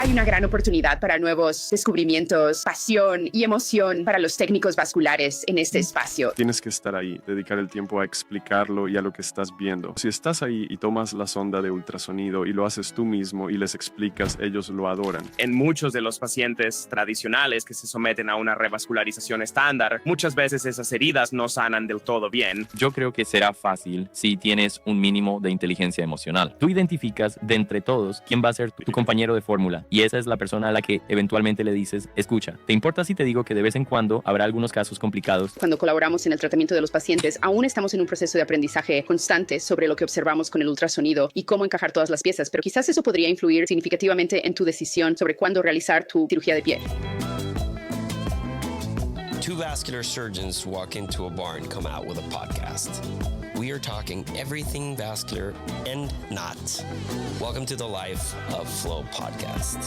Hay una gran oportunidad para nuevos descubrimientos, pasión y emoción para los técnicos vasculares en este espacio. Tienes que estar ahí, dedicar el tiempo a explicarlo y a lo que estás viendo. Si estás ahí y tomas la sonda de ultrasonido y lo haces tú mismo y les explicas, ellos lo adoran. En muchos de los pacientes tradicionales que se someten a una revascularización estándar, muchas veces esas heridas no sanan del todo bien. Yo creo que será fácil si tienes un mínimo de inteligencia emocional. Tú identificas de entre todos quién va a ser tu compañero de fórmula y esa es la persona a la que eventualmente le dices, escucha, ¿te importa si te digo que de vez en cuando habrá algunos casos complicados? Cuando colaboramos en el tratamiento de los pacientes, aún estamos en un proceso de aprendizaje constante sobre lo que observamos con el ultrasonido y cómo encajar todas las piezas, pero quizás eso podría influir significativamente en tu decisión sobre cuándo realizar tu cirugía de pie. Two vascular surgeons walk into a bar and come out with a podcast. We are talking everything vascular and not. Welcome to the Life of Flow podcast.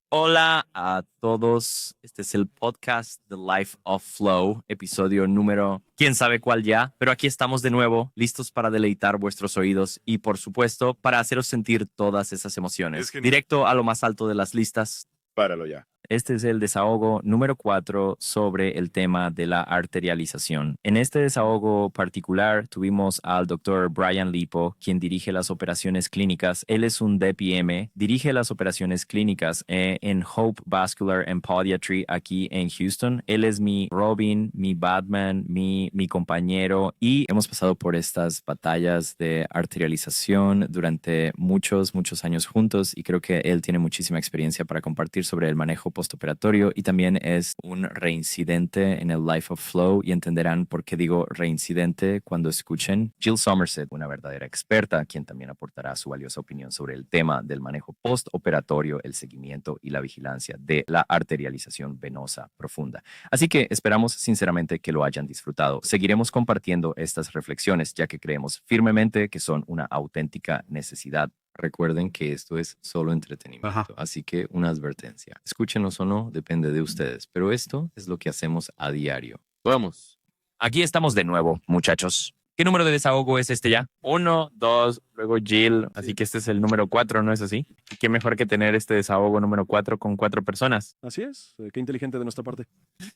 Hola a todos, este es el podcast The Life of Flow, episodio número quién sabe cuál ya, pero aquí estamos de nuevo, listos para deleitar vuestros oídos y por supuesto para haceros sentir todas esas emociones. Directo a lo más alto de las listas. Páralo ya. Este es el desahogo número 4 sobre el tema de la arterialización. En este desahogo particular tuvimos al Dr. Brian Lipo, quien dirige las operaciones clínicas. Él es un DPM, dirige las operaciones clínicas en Hope Vascular and Podiatry aquí en Houston. Él es mi Robin, mi Batman, mi compañero y hemos pasado por estas batallas de arterialización durante muchos años juntos y creo que él tiene muchísima experiencia para compartir sobre el manejo postoperatorio y también es un reincidente en el Life of Flow y entenderán por qué digo reincidente cuando escuchen Jill Somerset, una verdadera experta, quien también aportará su valiosa opinión sobre el tema del manejo postoperatorio, el seguimiento y la vigilancia de la arterialización venosa profunda. Así que esperamos sinceramente que lo hayan disfrutado. Seguiremos compartiendo estas reflexiones ya que creemos firmemente que son una auténtica necesidad. Recuerden que esto es solo entretenimiento, así que una advertencia. Escúchenlos o no, depende de ustedes, pero esto es lo que hacemos a diario. Vamos. Aquí estamos de nuevo, muchachos. ¿Qué número de desahogo es este ya? 1, 2, luego Jill, así que este es el número 4, ¿no es así? Y qué mejor que tener este desahogo número 4 con 4 personas. Así es, qué inteligente de nuestra parte.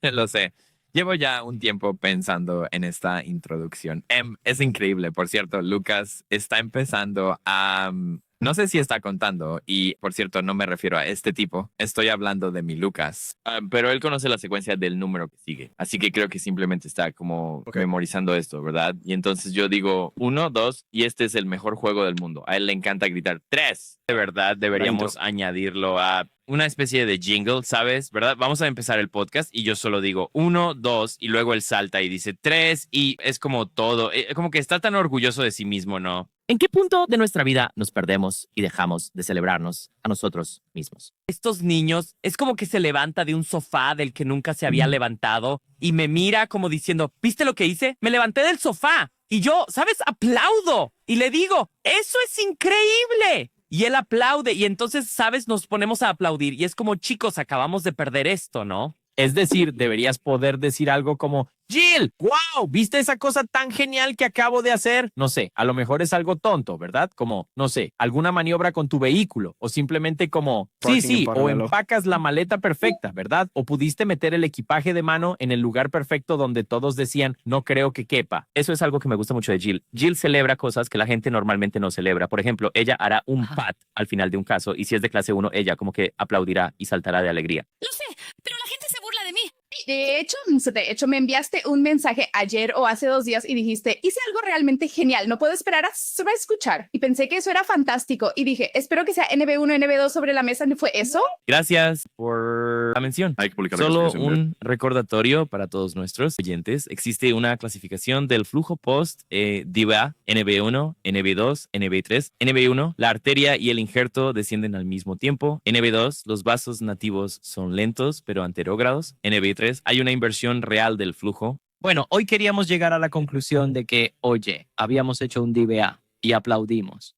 Lo sé. Llevo ya un tiempo pensando en esta introducción. Es increíble, por cierto, Lucas está empezando a... No sé si está contando y, por cierto, no me refiero a este tipo. Estoy hablando de mi Lucas. Pero él conoce la secuencia del número que sigue. Así que creo que simplemente está como memorizando esto, ¿verdad? Y entonces yo digo 1, 2 y este es el mejor juego del mundo. A él le encanta gritar 3. De verdad, deberíamos añadirlo a una especie de jingle, ¿sabes? ¿Verdad? Vamos a empezar el podcast y yo solo digo 1, 2 y luego él salta y dice 3 y es como todo. Como que está tan orgulloso de sí mismo, ¿no? ¿En qué punto de nuestra vida nos perdemos y dejamos de celebrarnos a nosotros mismos? Estos niños es como que se levanta de un sofá del que nunca se había levantado y me mira como diciendo, ¿viste lo que hice? Me levanté del sofá y yo, ¿sabes? Aplaudo y le digo, ¡eso es increíble! Y él aplaude y entonces, ¿sabes? Nos ponemos a aplaudir y es como, chicos, acabamos de perder esto, ¿no? Es decir, deberías poder decir algo como, Jill, wow, ¿viste esa cosa tan genial que acabo de hacer? No sé, a lo mejor es algo tonto, ¿verdad? Como, no sé, alguna maniobra con tu vehículo o simplemente como, sí, o empacas la maleta perfecta, ¿verdad? O pudiste meter el equipaje de mano en el lugar perfecto donde todos decían, no creo que quepa. Eso es algo que me gusta mucho de Jill. Jill celebra cosas que la gente normalmente no celebra. Por ejemplo, ella hará un pat al final de un caso y si es de clase 1, ella como que aplaudirá y saltará de alegría. Lo sé, pero la gente se burla de mí. De hecho, me enviaste un mensaje ayer o hace 2 días y dijiste, hice algo realmente genial, no puedo esperar a escuchar. Y pensé que eso era fantástico y dije, espero que sea NB1, NB2 sobre la mesa. ¿No fue eso? Gracias por la mención. Hay que publicar Solo un recordatorio para todos nuestros oyentes. Existe una clasificación del flujo post DIVA, NB1, NB2, NB3. NB1, la arteria y el injerto descienden al mismo tiempo. NB2, los vasos nativos son lentos pero anterógrados. NB3, hay una inversión real del flujo. Bueno, hoy queríamos llegar a la conclusión de que, oye, habíamos hecho un DBA y aplaudimos.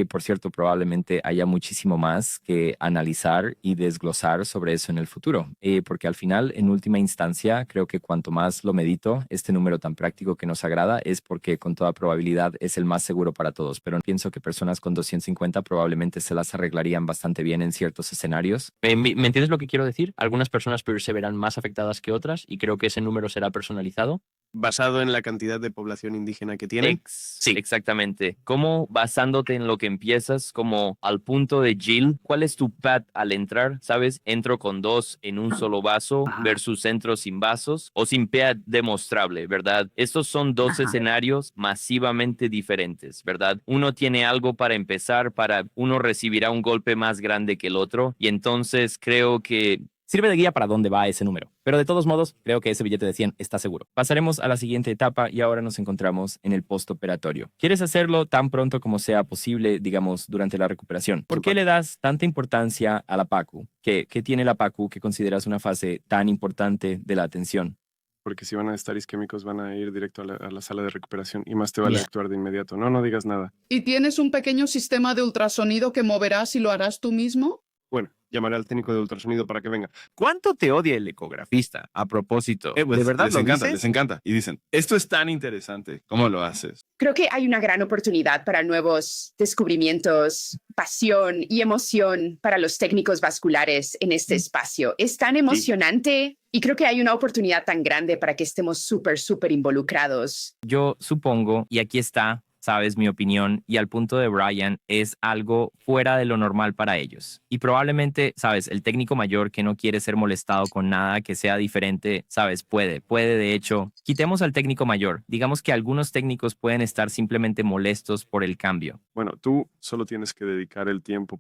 Por cierto, probablemente haya muchísimo más que analizar y desglosar sobre eso en el futuro, porque al final, en última instancia, creo que cuanto más lo medito, este número tan práctico que nos agrada es porque con toda probabilidad es el más seguro para todos, pero pienso que personas con 250 probablemente se las arreglarían bastante bien en ciertos escenarios. ¿Me entiendes lo que quiero decir? Algunas personas se verán más afectadas que otras y creo que ese número será personalizado. Basado en la cantidad de población indígena que tienen. Sí, exactamente. ¿Cómo basándote en lo que empiezas como al punto de Jill? ¿Cuál es tu path al entrar? ¿Sabes? ¿Entro con 2 en un solo vaso versus entro sin vasos o sin path demostrable, verdad? Estos son dos escenarios masivamente diferentes, ¿verdad? Uno tiene algo para empezar, uno recibirá un golpe más grande que el otro y entonces creo que sirve de guía para dónde va ese número. Pero de todos modos, creo que ese billete de 100 está seguro. Pasaremos a la siguiente etapa y ahora nos encontramos en el postoperatorio. ¿Quieres hacerlo tan pronto como sea posible, digamos, durante la recuperación? ¿Por qué le das tanta importancia a la PACU? ¿Qué tiene la PACU que consideras una fase tan importante de la atención? Porque si van a estar isquémicos van a ir directo a la sala de recuperación y más te vale actuar de inmediato. No digas nada. ¿Y tienes un pequeño sistema de ultrasonido que moverás y lo harás tú mismo? Bueno, llamaré al técnico de ultrasonido para que venga. ¿Cuánto te odia el ecografista? A propósito, Pues, ¿de verdad les lo encanta, dices? les encanta. Y dicen, esto es tan interesante. ¿Cómo lo haces? Creo que hay una gran oportunidad para nuevos descubrimientos, pasión y emoción para los técnicos vasculares en este espacio. Es tan emocionante y creo que hay una oportunidad tan grande para que estemos súper involucrados. Yo supongo, y aquí está, sabes, mi opinión, y al punto de Brian, es algo fuera de lo normal para ellos. Y probablemente, sabes, el técnico mayor que no quiere ser molestado con nada que sea diferente, sabes, puede de hecho. Quitemos al técnico mayor. Digamos que algunos técnicos pueden estar simplemente molestos por el cambio. Bueno, tú solo tienes que dedicar el tiempo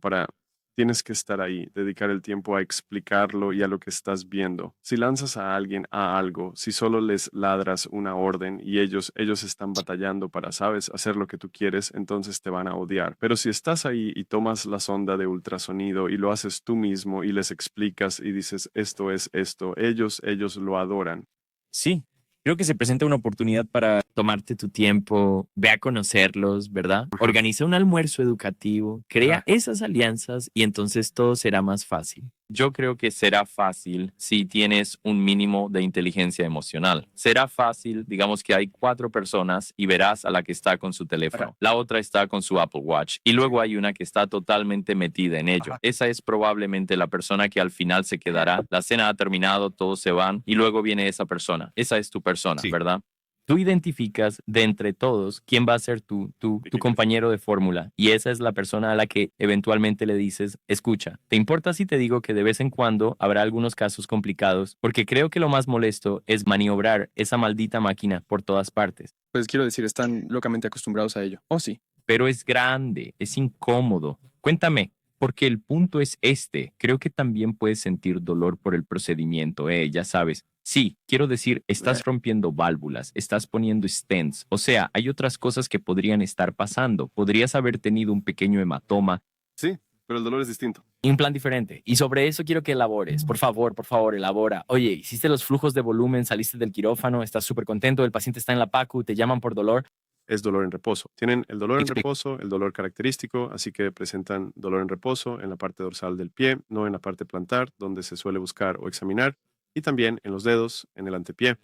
Tienes que estar ahí, dedicar el tiempo a explicarlo y a lo que estás viendo. Si lanzas a alguien a algo, si solo les ladras una orden y ellos están batallando para, sabes, hacer lo que tú quieres, entonces te van a odiar. Pero si estás ahí y tomas la sonda de ultrasonido y lo haces tú mismo y les explicas y dices, esto es esto, ellos lo adoran. Sí, creo que se presenta una oportunidad para tomarte tu tiempo, ve a conocerlos, ¿verdad? Organiza un almuerzo educativo, crea esas alianzas y entonces todo será más fácil. Yo creo que será fácil si tienes un mínimo de inteligencia emocional. Será fácil, digamos que hay 4 personas y verás a la que está con su teléfono. La otra está con su Apple Watch y luego hay una que está totalmente metida en ello. Esa es probablemente la persona que al final se quedará. La cena ha terminado, todos se van y luego viene esa persona. Esa es tu persona, ¿verdad? Tú identificas de entre todos quién va a ser tu compañero de fórmula y esa es la persona a la que eventualmente le dices, escucha, ¿te importa si te digo que de vez en cuando habrá algunos casos complicados? Porque creo que lo más molesto es maniobrar esa maldita máquina por todas partes. Pues quiero decir, están locamente acostumbrados a ello. Oh, sí. Pero es grande, es incómodo. Cuéntame. Porque el punto es este. Creo que también puedes sentir dolor por el procedimiento, ya sabes. Sí, quiero decir, estás rompiendo válvulas, estás poniendo stents. O sea, hay otras cosas que podrían estar pasando. Podrías haber tenido un pequeño hematoma. Sí, pero el dolor es distinto. Y un plan diferente. Y sobre eso quiero que elabores. Por favor, elabora. Oye, hiciste los flujos de volumen, saliste del quirófano, estás súper contento, el paciente está en la PACU, te llaman por dolor. Es dolor en reposo. Tienen el dolor en reposo, el dolor característico, así que presentan dolor en reposo en la parte dorsal del pie, no en la parte plantar, donde se suele buscar o examinar, y también en los dedos, en el antepié.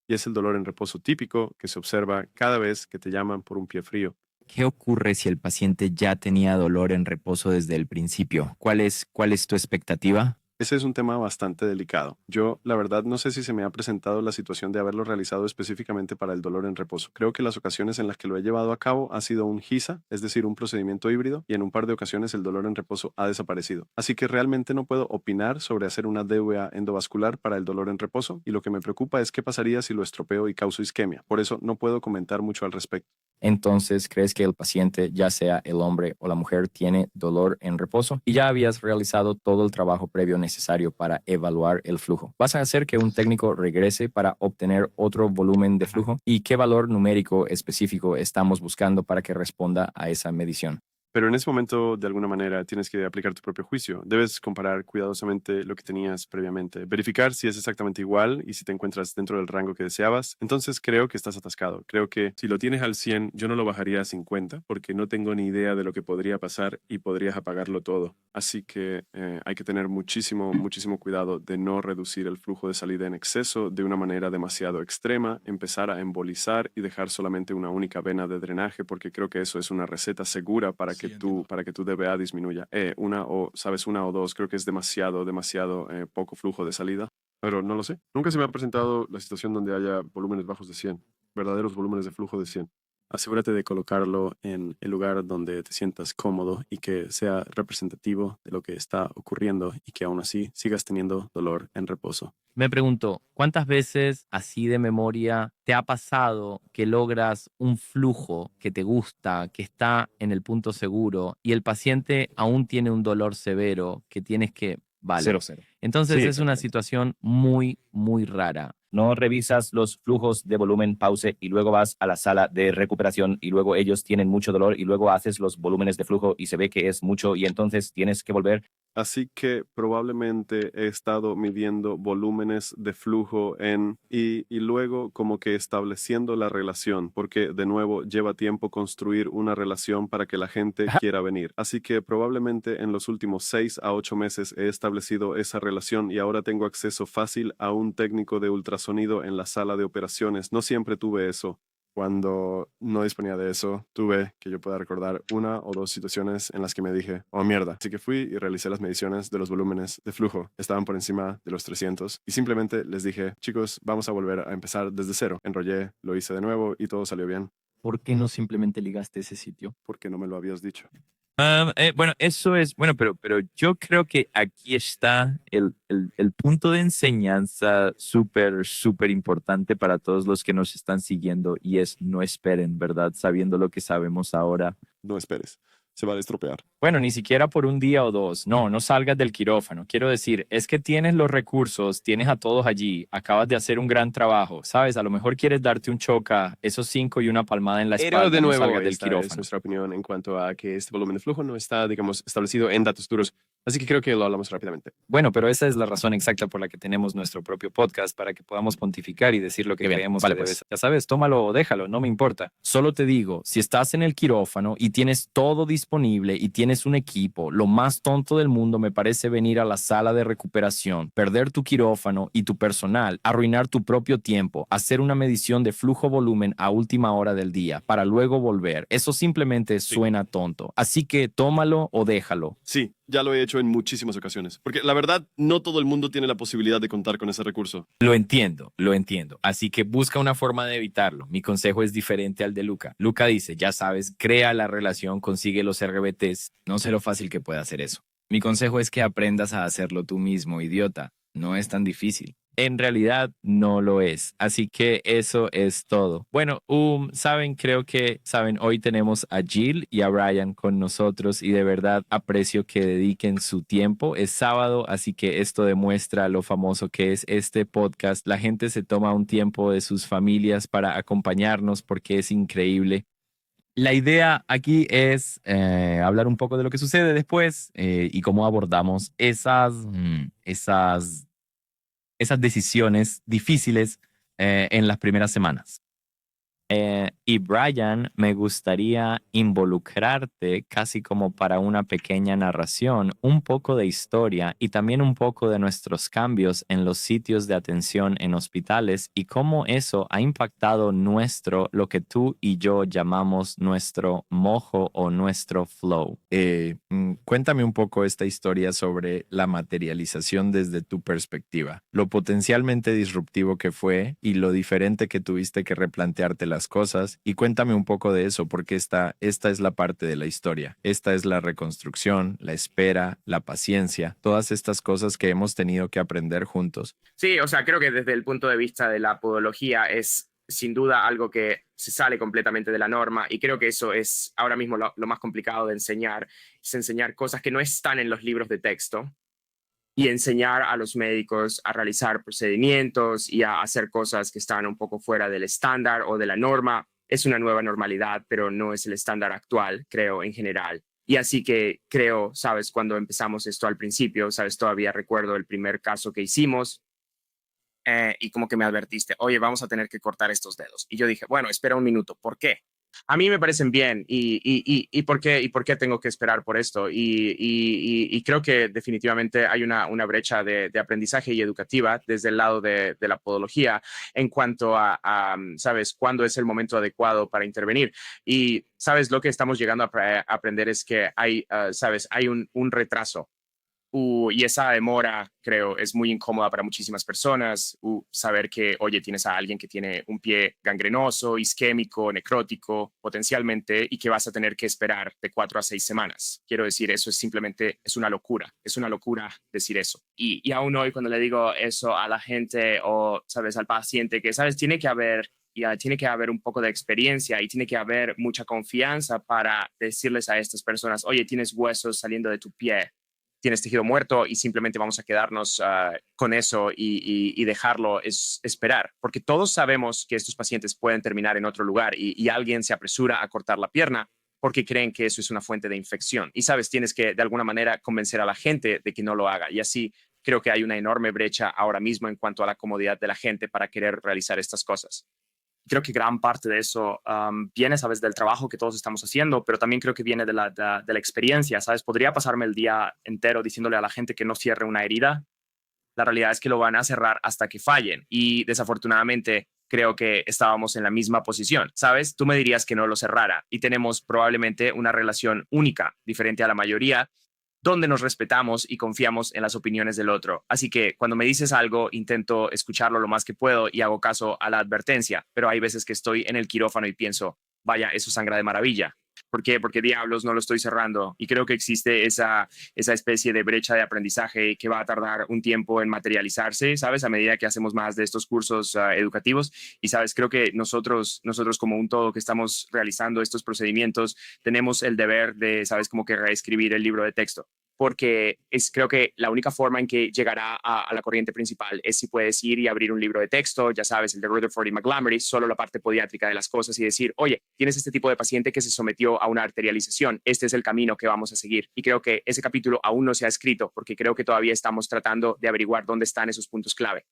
Y es el dolor en reposo típico que se observa cada vez que te llaman por un pie frío. ¿Qué ocurre si el paciente ya tenía dolor en reposo desde el principio? ¿Cuál es tu expectativa? Ese es un tema bastante delicado. Yo, la verdad, no sé si se me ha presentado la situación de haberlo realizado específicamente para el dolor en reposo. Creo que las ocasiones en las que lo he llevado a cabo ha sido un HISA, es decir, un procedimiento híbrido, y en un par de ocasiones el dolor en reposo ha desaparecido. Así que realmente no puedo opinar sobre hacer una DVA endovascular para el dolor en reposo, y lo que me preocupa es qué pasaría si lo estropeo y causo isquemia. Por eso no puedo comentar mucho al respecto. Entonces, ¿crees que el paciente, ya sea el hombre o la mujer, tiene dolor en reposo? Y ya habías realizado todo el trabajo previo necesario para evaluar el flujo. ¿Vas a hacer que un técnico regrese para obtener otro volumen de flujo? ¿Y qué valor numérico específico estamos buscando para que responda a esa medición? Pero en ese momento, de alguna manera, tienes que aplicar tu propio juicio. Debes comparar cuidadosamente lo que tenías previamente, verificar si es exactamente igual y si te encuentras dentro del rango que deseabas. Entonces creo que estás atascado. Creo que si lo tienes al 100, yo no lo bajaría a 50 porque no tengo ni idea de lo que podría pasar y podrías apagarlo todo. Así que hay que tener muchísimo cuidado de no reducir el flujo de salida en exceso de una manera demasiado extrema, empezar a embolizar y dejar solamente una única vena de drenaje, porque creo que eso es una receta segura para que tu DBA disminuya. Una o dos, creo que es demasiado poco flujo de salida. Pero no lo sé. Nunca se me ha presentado la situación donde haya volúmenes bajos de 100, verdaderos volúmenes de flujo de 100. Asegúrate de colocarlo en el lugar donde te sientas cómodo y que sea representativo de lo que está ocurriendo y que aún así sigas teniendo dolor en reposo. Me pregunto, ¿cuántas veces así de memoria te ha pasado que logras un flujo que te gusta, que está en el punto seguro y el paciente aún tiene un dolor severo que tienes que... Vale. 0-0. Entonces Sí, es una situación muy rara. No revisas los flujos de volumen, pause, y luego vas a la sala de recuperación y luego ellos tienen mucho dolor y luego haces los volúmenes de flujo y se ve que es mucho y entonces tienes que volver. Así que probablemente he estado midiendo volúmenes de flujo y luego como que estableciendo la relación, porque de nuevo lleva tiempo construir una relación para que la gente quiera venir. Así que probablemente en los últimos 6 a 8 meses he establecido esa relación y ahora tengo acceso fácil a un técnico de ultrasonido en la sala de operaciones. No siempre tuve eso. Cuando no disponía de eso, tuve, que yo pueda recordar, 1 o 2 situaciones en las que me dije, oh mierda. Así que fui y realicé las mediciones de los volúmenes de flujo. Estaban por encima de los 300 y simplemente les dije, chicos, vamos a volver a empezar desde cero. Enrollé, lo hice de nuevo y todo salió bien. ¿Por qué no simplemente ligaste ese sitio? Porque no me lo habías dicho. Bueno, eso es, bueno, pero yo creo que aquí está el punto de enseñanza súper importante para todos los que nos están siguiendo y es no esperen, ¿verdad? Sabiendo lo que sabemos ahora. No esperes, se va a estropear. Bueno, ni siquiera por un día o dos. No salgas del quirófano. Quiero decir, es que tienes los recursos, tienes a todos allí, acabas de hacer un gran trabajo, ¿sabes? A lo mejor quieres darte un choca, esos 5 y una palmada en la espalda. Pero de nuevo, no salgas del esta quirófano. es nuestra opinión en cuanto a que este volumen de flujo no está, digamos, establecido en datos duros. Así que creo que lo hablamos rápidamente. Bueno, pero esa es la razón exacta por la que tenemos nuestro propio podcast, para que podamos pontificar y decir lo que creemos que debe ser. Ya sabes, tómalo o déjalo, no me importa. Solo te digo, si estás en el quirófano y tienes todo disponible y tienes un equipo, lo más tonto del mundo me parece venir a la sala de recuperación, perder tu quirófano y tu personal, arruinar tu propio tiempo, hacer una medición de flujo-volumen a última hora del día para luego volver. Eso simplemente suena tonto. Así que tómalo o déjalo. Sí, ya lo he hecho en muchísimas ocasiones. Porque la verdad, no todo el mundo tiene la posibilidad de contar con ese recurso. Lo entiendo. Así que busca una forma de evitarlo. Mi consejo es diferente al de Luca. Luca dice, ya sabes, crea la relación, consigue los RBTs. No sé lo fácil que puede hacer eso. Mi consejo es que aprendas a hacerlo tú mismo, idiota. No es tan difícil. En realidad no lo es. Así que eso es todo. Bueno, creo que hoy tenemos a Jill y a Brian con nosotros y de verdad aprecio que dediquen su tiempo. Es sábado, así que esto demuestra lo famoso que es este podcast. La gente se toma un tiempo de sus familias para acompañarnos porque es increíble. La idea aquí es hablar un poco de lo que sucede después y cómo abordamos esas decisiones difíciles en las primeras semanas. Y Brian, me gustaría involucrarte casi como para una pequeña narración, un poco de historia y también un poco de nuestros cambios en los sitios de atención en hospitales y cómo eso ha impactado lo que tú y yo llamamos nuestro mojo o nuestro flow. Cuéntame un poco esta historia sobre la materialización desde tu perspectiva, lo potencialmente disruptivo que fue y lo diferente que tuviste que replantearte las cosas, y cuéntame un poco de eso porque esta es la parte de la historia. Esta es la reconstrucción, la espera, la paciencia, todas estas cosas que hemos tenido que aprender juntos. Sí, o sea, creo que desde el punto de vista de la podología es sin duda algo que se sale completamente de la norma y creo que eso es ahora mismo lo más complicado de enseñar, es enseñar cosas que no están en los libros de texto y enseñar a los médicos a realizar procedimientos y a hacer cosas que están un poco fuera del estándar o de la norma. Es una nueva normalidad, pero no es el estándar actual, creo, en general. Y así que creo, sabes, cuando empezamos esto al principio, sabes, todavía recuerdo el primer caso que hicimos y como que me advertiste, oye, vamos a tener que cortar estos dedos. Y yo dije, bueno, espera un minuto, ¿por qué? A mí me parecen bien y ¿por qué tengo que esperar por esto? Y creo que definitivamente hay una brecha de aprendizaje y educativa desde el lado de la podología en cuanto a, ¿sabes?, cuándo es el momento adecuado para intervenir. Y, ¿sabes?, lo que estamos llegando a aprender es que hay, ¿sabes?, hay un retraso. Y esa demora, creo, es muy incómoda para muchísimas personas. Saber que, oye, tienes a alguien que tiene un pie gangrenoso, isquémico, necrótico, potencialmente, y que vas a tener que esperar de 4 a 6 semanas. Quiero decir, eso es simplemente, es una locura decir eso. Y aún hoy cuando le digo eso a la gente o, sabes, al paciente, que, sabes, tiene que haber un poco de experiencia y tiene que haber mucha confianza para decirles a estas personas, oye, tienes huesos saliendo de tu pie, tienes tejido muerto y simplemente vamos a quedarnos con eso y dejarlo esperar. Porque todos sabemos que estos pacientes pueden terminar en otro lugar y alguien se apresura a cortar la pierna porque creen que eso es una fuente de infección. Y, sabes, tienes que de alguna manera convencer a la gente de que no lo haga. Y así creo que hay una enorme brecha ahora mismo en cuanto a la comodidad de la gente para querer realizar estas cosas. Creo que gran parte de eso viene, ¿sabes?, del trabajo que todos estamos haciendo, pero también creo que viene de la experiencia, ¿sabes? Podría pasarme el día entero diciéndole a la gente que no cierre una herida. La realidad es que lo van a cerrar hasta que fallen y desafortunadamente creo que estábamos en la misma posición, ¿sabes? Tú me dirías que no lo cerrara y tenemos probablemente una relación única, diferente a la mayoría, donde nos respetamos y confiamos en las opiniones del otro. Así que cuando me dices algo, intento escucharlo lo más que puedo y hago caso a la advertencia, pero hay veces que estoy en el quirófano y pienso, vaya, eso sangra de maravilla. ¿Por qué? Porque diablos no lo estoy cerrando. Y creo que existe esa especie de brecha de aprendizaje que va a tardar un tiempo en materializarse, ¿sabes? A medida que hacemos más de estos cursos educativos. Y, ¿sabes? Creo que nosotros como un todo que estamos realizando estos procedimientos, tenemos el deber de, ¿sabes?, como que reescribir el libro de texto. Porque creo que la única forma en que llegará a la corriente principal es si puedes ir y abrir un libro de texto, ya sabes, el de Rutherford y McGlamry, solo la parte podiátrica de las cosas y decir, oye, tienes este tipo de paciente que se sometió a una arterialización, este es el camino que vamos a seguir. Y creo que ese capítulo aún no se ha escrito porque creo que todavía estamos tratando de averiguar dónde están esos puntos clave.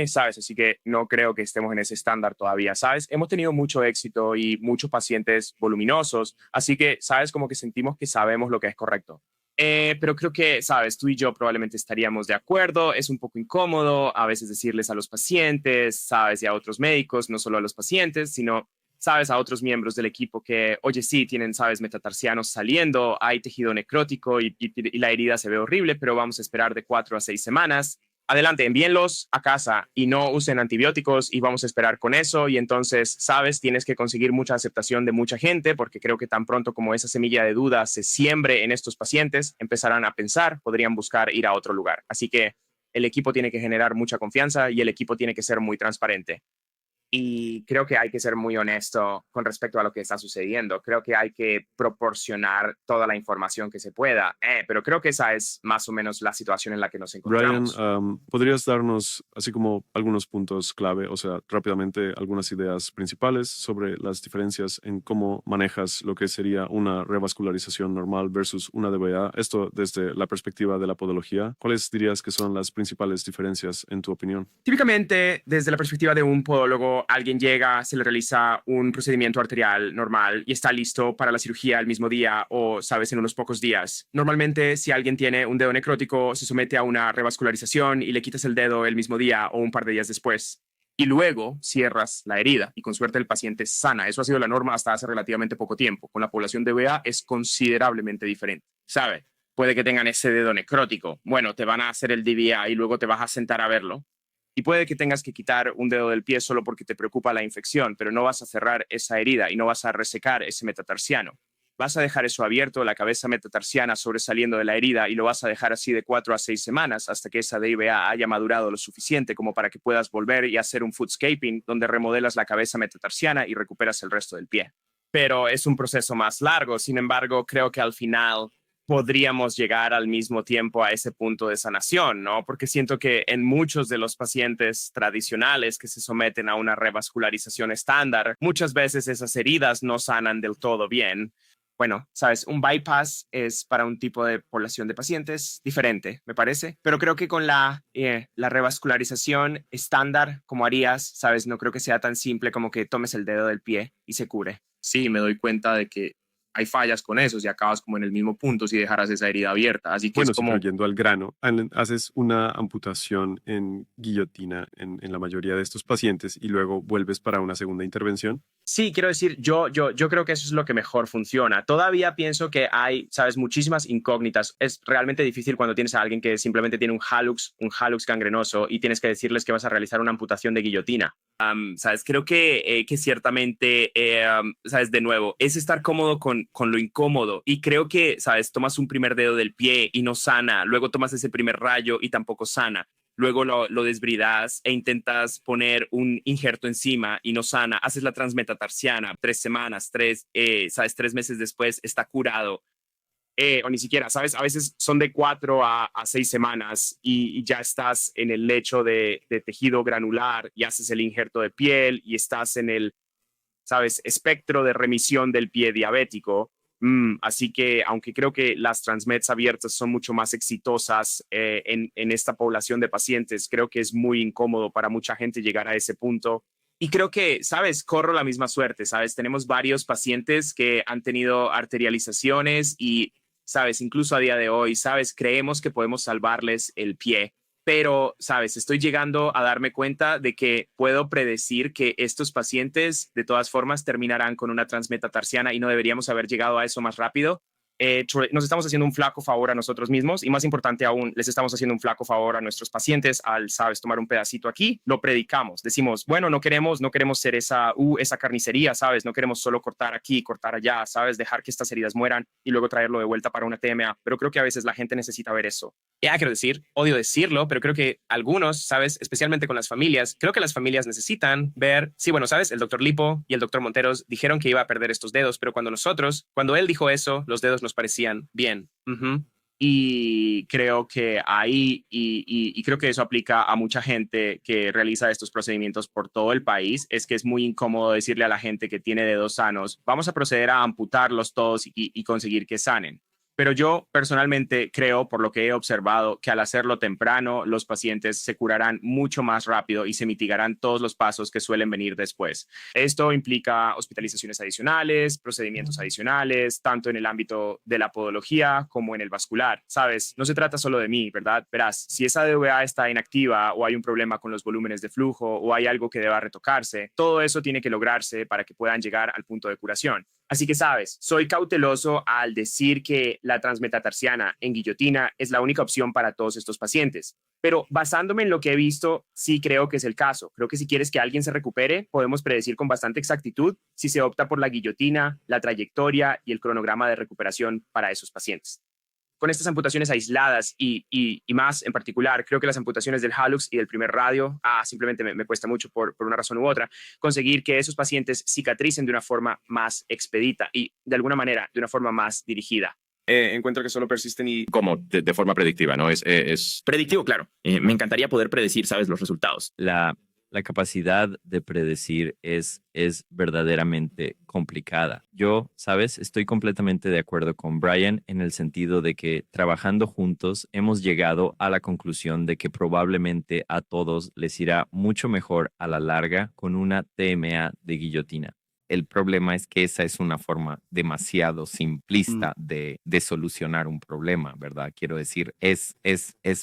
¿Sabes? Así que no creo que estemos en ese estándar todavía, ¿sabes? Hemos tenido mucho éxito y muchos pacientes voluminosos, así que, ¿sabes? Como que sentimos que sabemos lo que es correcto. Pero creo que, sabes, tú y yo probablemente estaríamos de acuerdo. Es un poco incómodo a veces decirles a los pacientes, sabes, y a otros médicos, no solo a los pacientes, sino, sabes, a otros miembros del equipo que, oye, sí, tienen, sabes, metatarsianos saliendo, hay tejido necrótico y la herida se ve horrible, pero vamos a esperar de 4 a 6 semanas. Adelante, envíenlos a casa y no usen antibióticos y vamos a esperar con eso. Y entonces, sabes, tienes que conseguir mucha aceptación de mucha gente porque creo que tan pronto como esa semilla de duda se siembre en estos pacientes, empezarán a pensar, podrían buscar ir a otro lugar. Así que el equipo tiene que generar mucha confianza y el equipo tiene que ser muy transparente. Y creo que hay que ser muy honesto con respecto a lo que está sucediendo. Creo que hay que proporcionar toda la información que se pueda, pero creo que esa es más o menos la situación en la que nos encontramos. Brian, ¿podrías darnos así como algunos puntos clave, o sea, rápidamente algunas ideas principales sobre las diferencias en cómo manejas lo que sería una revascularización normal versus una DBA? Esto desde la perspectiva de la podología. ¿Cuáles dirías que son las principales diferencias en tu opinión? Típicamente, desde la perspectiva de un podólogo, alguien llega, se le realiza un procedimiento arterial normal y está listo para la cirugía el mismo día o, sabes, en unos pocos días. Normalmente, si alguien tiene un dedo necrótico, se somete a una revascularización y le quitas el dedo el mismo día o un par de días después. Y luego cierras la herida y con suerte el paciente sana. Eso ha sido la norma hasta hace relativamente poco tiempo. Con la población de DBA es considerablemente diferente, ¿sabe? Puede que tengan ese dedo necrótico. Bueno, te van a hacer el DBA y luego te vas a sentar a verlo. Y puede que tengas que quitar un dedo del pie solo porque te preocupa la infección, pero no vas a cerrar esa herida y no vas a resecar ese metatarsiano. Vas a dejar eso abierto, la cabeza metatarsiana sobresaliendo de la herida y lo vas a dejar así de 4 a 6 semanas hasta que esa DBA haya madurado lo suficiente como para que puedas volver y hacer un footscaping donde remodelas la cabeza metatarsiana y recuperas el resto del pie. Pero es un proceso más largo, sin embargo, creo que al final podríamos llegar al mismo tiempo a ese punto de sanación, ¿no? Porque siento que en muchos de los pacientes tradicionales que se someten a una revascularización estándar, muchas veces esas heridas no sanan del todo bien. bueno, sabes, un bypass es para un tipo de población de pacientes diferente, me parece, pero creo que con la revascularización estándar, como harías, sabes, no creo que sea tan simple como que tomes el dedo del pie y se cure. Sí, me doy cuenta de que hay fallas con eso, si acabas como en el mismo punto, si dejaras esa herida abierta. Así que Bueno, es como... pero yendo al grano, haces una amputación en guillotina en la mayoría de estos pacientes y luego vuelves para una segunda intervención. Sí, quiero decir, yo creo que eso es lo que mejor funciona. Todavía pienso que hay, sabes, muchísimas incógnitas. Es realmente difícil cuando tienes a alguien que simplemente tiene un hallux gangrenoso y tienes que decirles que vas a realizar una amputación de guillotina. Sabes, creo que ciertamente, sabes, de nuevo, es estar cómodo con lo incómodo. Y creo que, sabes, tomas un primer dedo del pie y no sana. Luego tomas ese primer rayo y tampoco sana. Luego lo desbridas e intentas poner un injerto encima y no sana. Haces la transmetatarsiana, 3 semanas, 3 meses después está curado. O ni siquiera, ¿sabes? A veces son de 4 a 6 semanas y ya estás en el lecho de tejido granular y haces el injerto de piel y estás en el, ¿sabes? Espectro de remisión del pie diabético. Así que, aunque creo que las transmeds abiertas son mucho más exitosas en esta población de pacientes, creo que es muy incómodo para mucha gente llegar a ese punto. Y creo que, ¿sabes? Corro la misma suerte, ¿sabes? Tenemos varios pacientes que han tenido arterializaciones y, ¿sabes? Incluso a día de hoy, ¿sabes? Creemos que podemos salvarles el pie. Pero, sabes, estoy llegando a darme cuenta de que puedo predecir que estos pacientes de todas formas terminarán con una transmetatarsiana y no deberíamos haber llegado a eso más rápido. Nos estamos haciendo un flaco favor a nosotros mismos y más importante aún, les estamos haciendo un flaco favor a nuestros pacientes al, sabes, tomar un pedacito aquí, lo predicamos, decimos, bueno, no queremos ser esa carnicería, sabes, no queremos solo cortar aquí, cortar allá, sabes, dejar que estas heridas mueran y luego traerlo de vuelta para una TMA, pero creo que a veces la gente necesita ver eso. Ya quiero decir, odio decirlo, pero creo que algunos, sabes, especialmente con las familias, creo que las familias necesitan ver, sí, bueno, sabes, el doctor Lipo y el doctor Monteros dijeron que iba a perder estos dedos, pero cuando él dijo eso, los dedos nos parecían bien. Y creo que ahí, y creo que eso aplica a mucha gente que realiza estos procedimientos por todo el país, es que es muy incómodo decirle a la gente que tiene dedos sanos, vamos a proceder a amputarlos todos y conseguir que sanen. Pero yo personalmente creo, por lo que he observado, que al hacerlo temprano, los pacientes se curarán mucho más rápido y se mitigarán todos los pasos que suelen venir después. Esto implica hospitalizaciones adicionales, procedimientos adicionales, tanto en el ámbito de la podología como en el vascular. Sabes, no se trata solo de mí, ¿verdad? Verás, si esa DVA está inactiva o hay un problema con los volúmenes de flujo o hay algo que deba retocarse, todo eso tiene que lograrse para que puedan llegar al punto de curación. Así que, sabes, soy cauteloso al decir que la transmetatarsiana en guillotina es la única opción para todos estos pacientes. Pero basándome en lo que he visto, sí creo que es el caso. Creo que si quieres que alguien se recupere, podemos predecir con bastante exactitud si se opta por la guillotina, la trayectoria y el cronograma de recuperación para esos pacientes. Con estas amputaciones aisladas y más en particular, creo que las amputaciones del hallux y del primer radio, simplemente me cuesta mucho por una razón u otra, conseguir que esos pacientes cicatricen de una forma más expedita y de alguna manera de una forma más dirigida. Encuentro que solo persisten y... Como de forma predictiva, ¿no? Es... Predictivo, claro. Me encantaría poder predecir, ¿sabes? Los resultados. La capacidad de predecir es verdaderamente complicada. Yo, ¿sabes? Estoy completamente de acuerdo con Brian en el sentido de que trabajando juntos hemos llegado a la conclusión de que probablemente a todos les irá mucho mejor a la larga con una TMA de guillotina. El problema es que esa es una forma demasiado simplista de solucionar un problema, ¿verdad? Quiero decir, es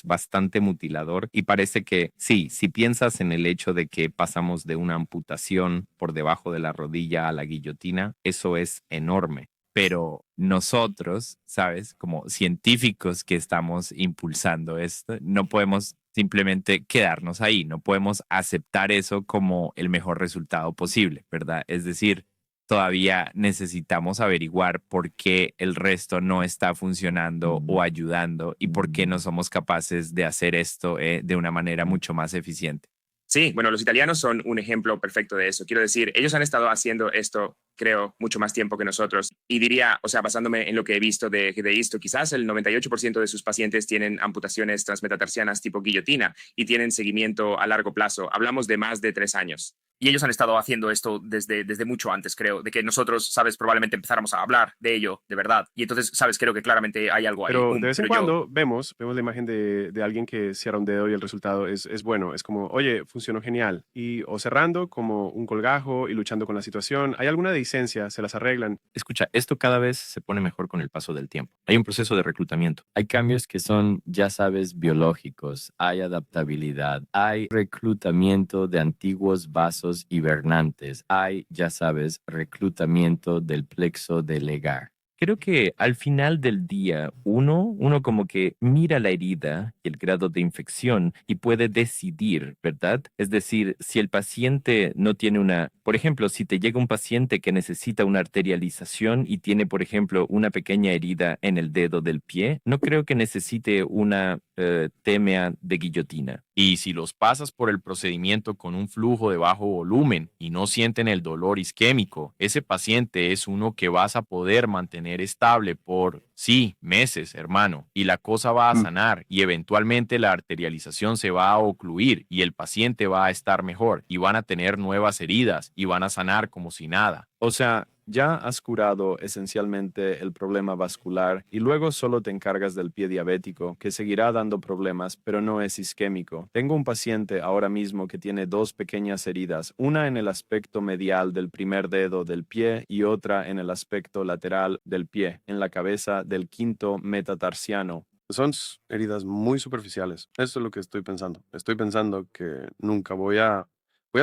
bastante mutilador y parece que sí, si piensas en el hecho de que pasamos de una amputación por debajo de la rodilla a la guillotina, eso es enorme. Pero nosotros, ¿sabes? Como científicos que estamos impulsando esto, no podemos simplemente quedarnos ahí, no podemos aceptar eso como el mejor resultado posible, ¿verdad? Es decir, todavía necesitamos averiguar por qué el resto no está funcionando o ayudando y por qué no somos capaces de hacer esto de una manera mucho más eficiente. Sí, bueno, los italianos son un ejemplo perfecto de eso. Quiero decir, ellos han estado haciendo esto creo, mucho más tiempo que nosotros. Y diría, o sea, basándome en lo que he visto de esto, quizás el 98% de sus pacientes tienen amputaciones transmetatarsianas tipo guillotina y tienen seguimiento a largo plazo. Hablamos de más de 3 años. Y ellos han estado haciendo esto desde mucho antes, creo, de que nosotros, sabes, probablemente empezáramos a hablar de ello, de verdad. Y entonces, sabes, creo que claramente hay algo ahí. Pero de vez en cuando vemos la imagen de alguien que cierra un dedo y el resultado es bueno. Es como, oye, funcionó genial. Y o cerrando como un colgajo y luchando con la situación. Hay alguna dehiscencia, se las arreglan. Escucha, esto cada vez se pone mejor con el paso del tiempo. Hay un proceso de reclutamiento. Hay cambios que son, ya sabes, biológicos. Hay adaptabilidad. Hay reclutamiento de antiguos vasos hibernantes. Hay, ya sabes, reclutamiento del plexo de Legar. Creo que al final del día, uno como que mira la herida y el grado de infección y puede decidir, ¿verdad? Es decir, si el paciente no tiene por ejemplo, si te llega un paciente que necesita una arterialización y tiene, por ejemplo, una pequeña herida en el dedo del pie, no creo que necesite una TMA de guillotina. Y si los pasas por el procedimiento con un flujo de bajo volumen y no sienten el dolor isquémico, ese paciente es uno que vas a poder mantener estable por, sí, meses, hermano. Y la cosa va a sanar y eventualmente la arterialización se va a ocluir y el paciente va a estar mejor y van a tener nuevas heridas y van a sanar como si nada. O sea, ya has curado esencialmente el problema vascular y luego solo te encargas del pie diabético, que seguirá dando problemas, pero no es isquémico. Tengo un paciente ahora mismo que tiene 2 pequeñas heridas, una en el aspecto medial del primer dedo del pie y otra en el aspecto lateral del pie, en la cabeza del quinto metatarsiano. Son heridas muy superficiales. Eso es lo que estoy pensando. Estoy pensando que nunca voy a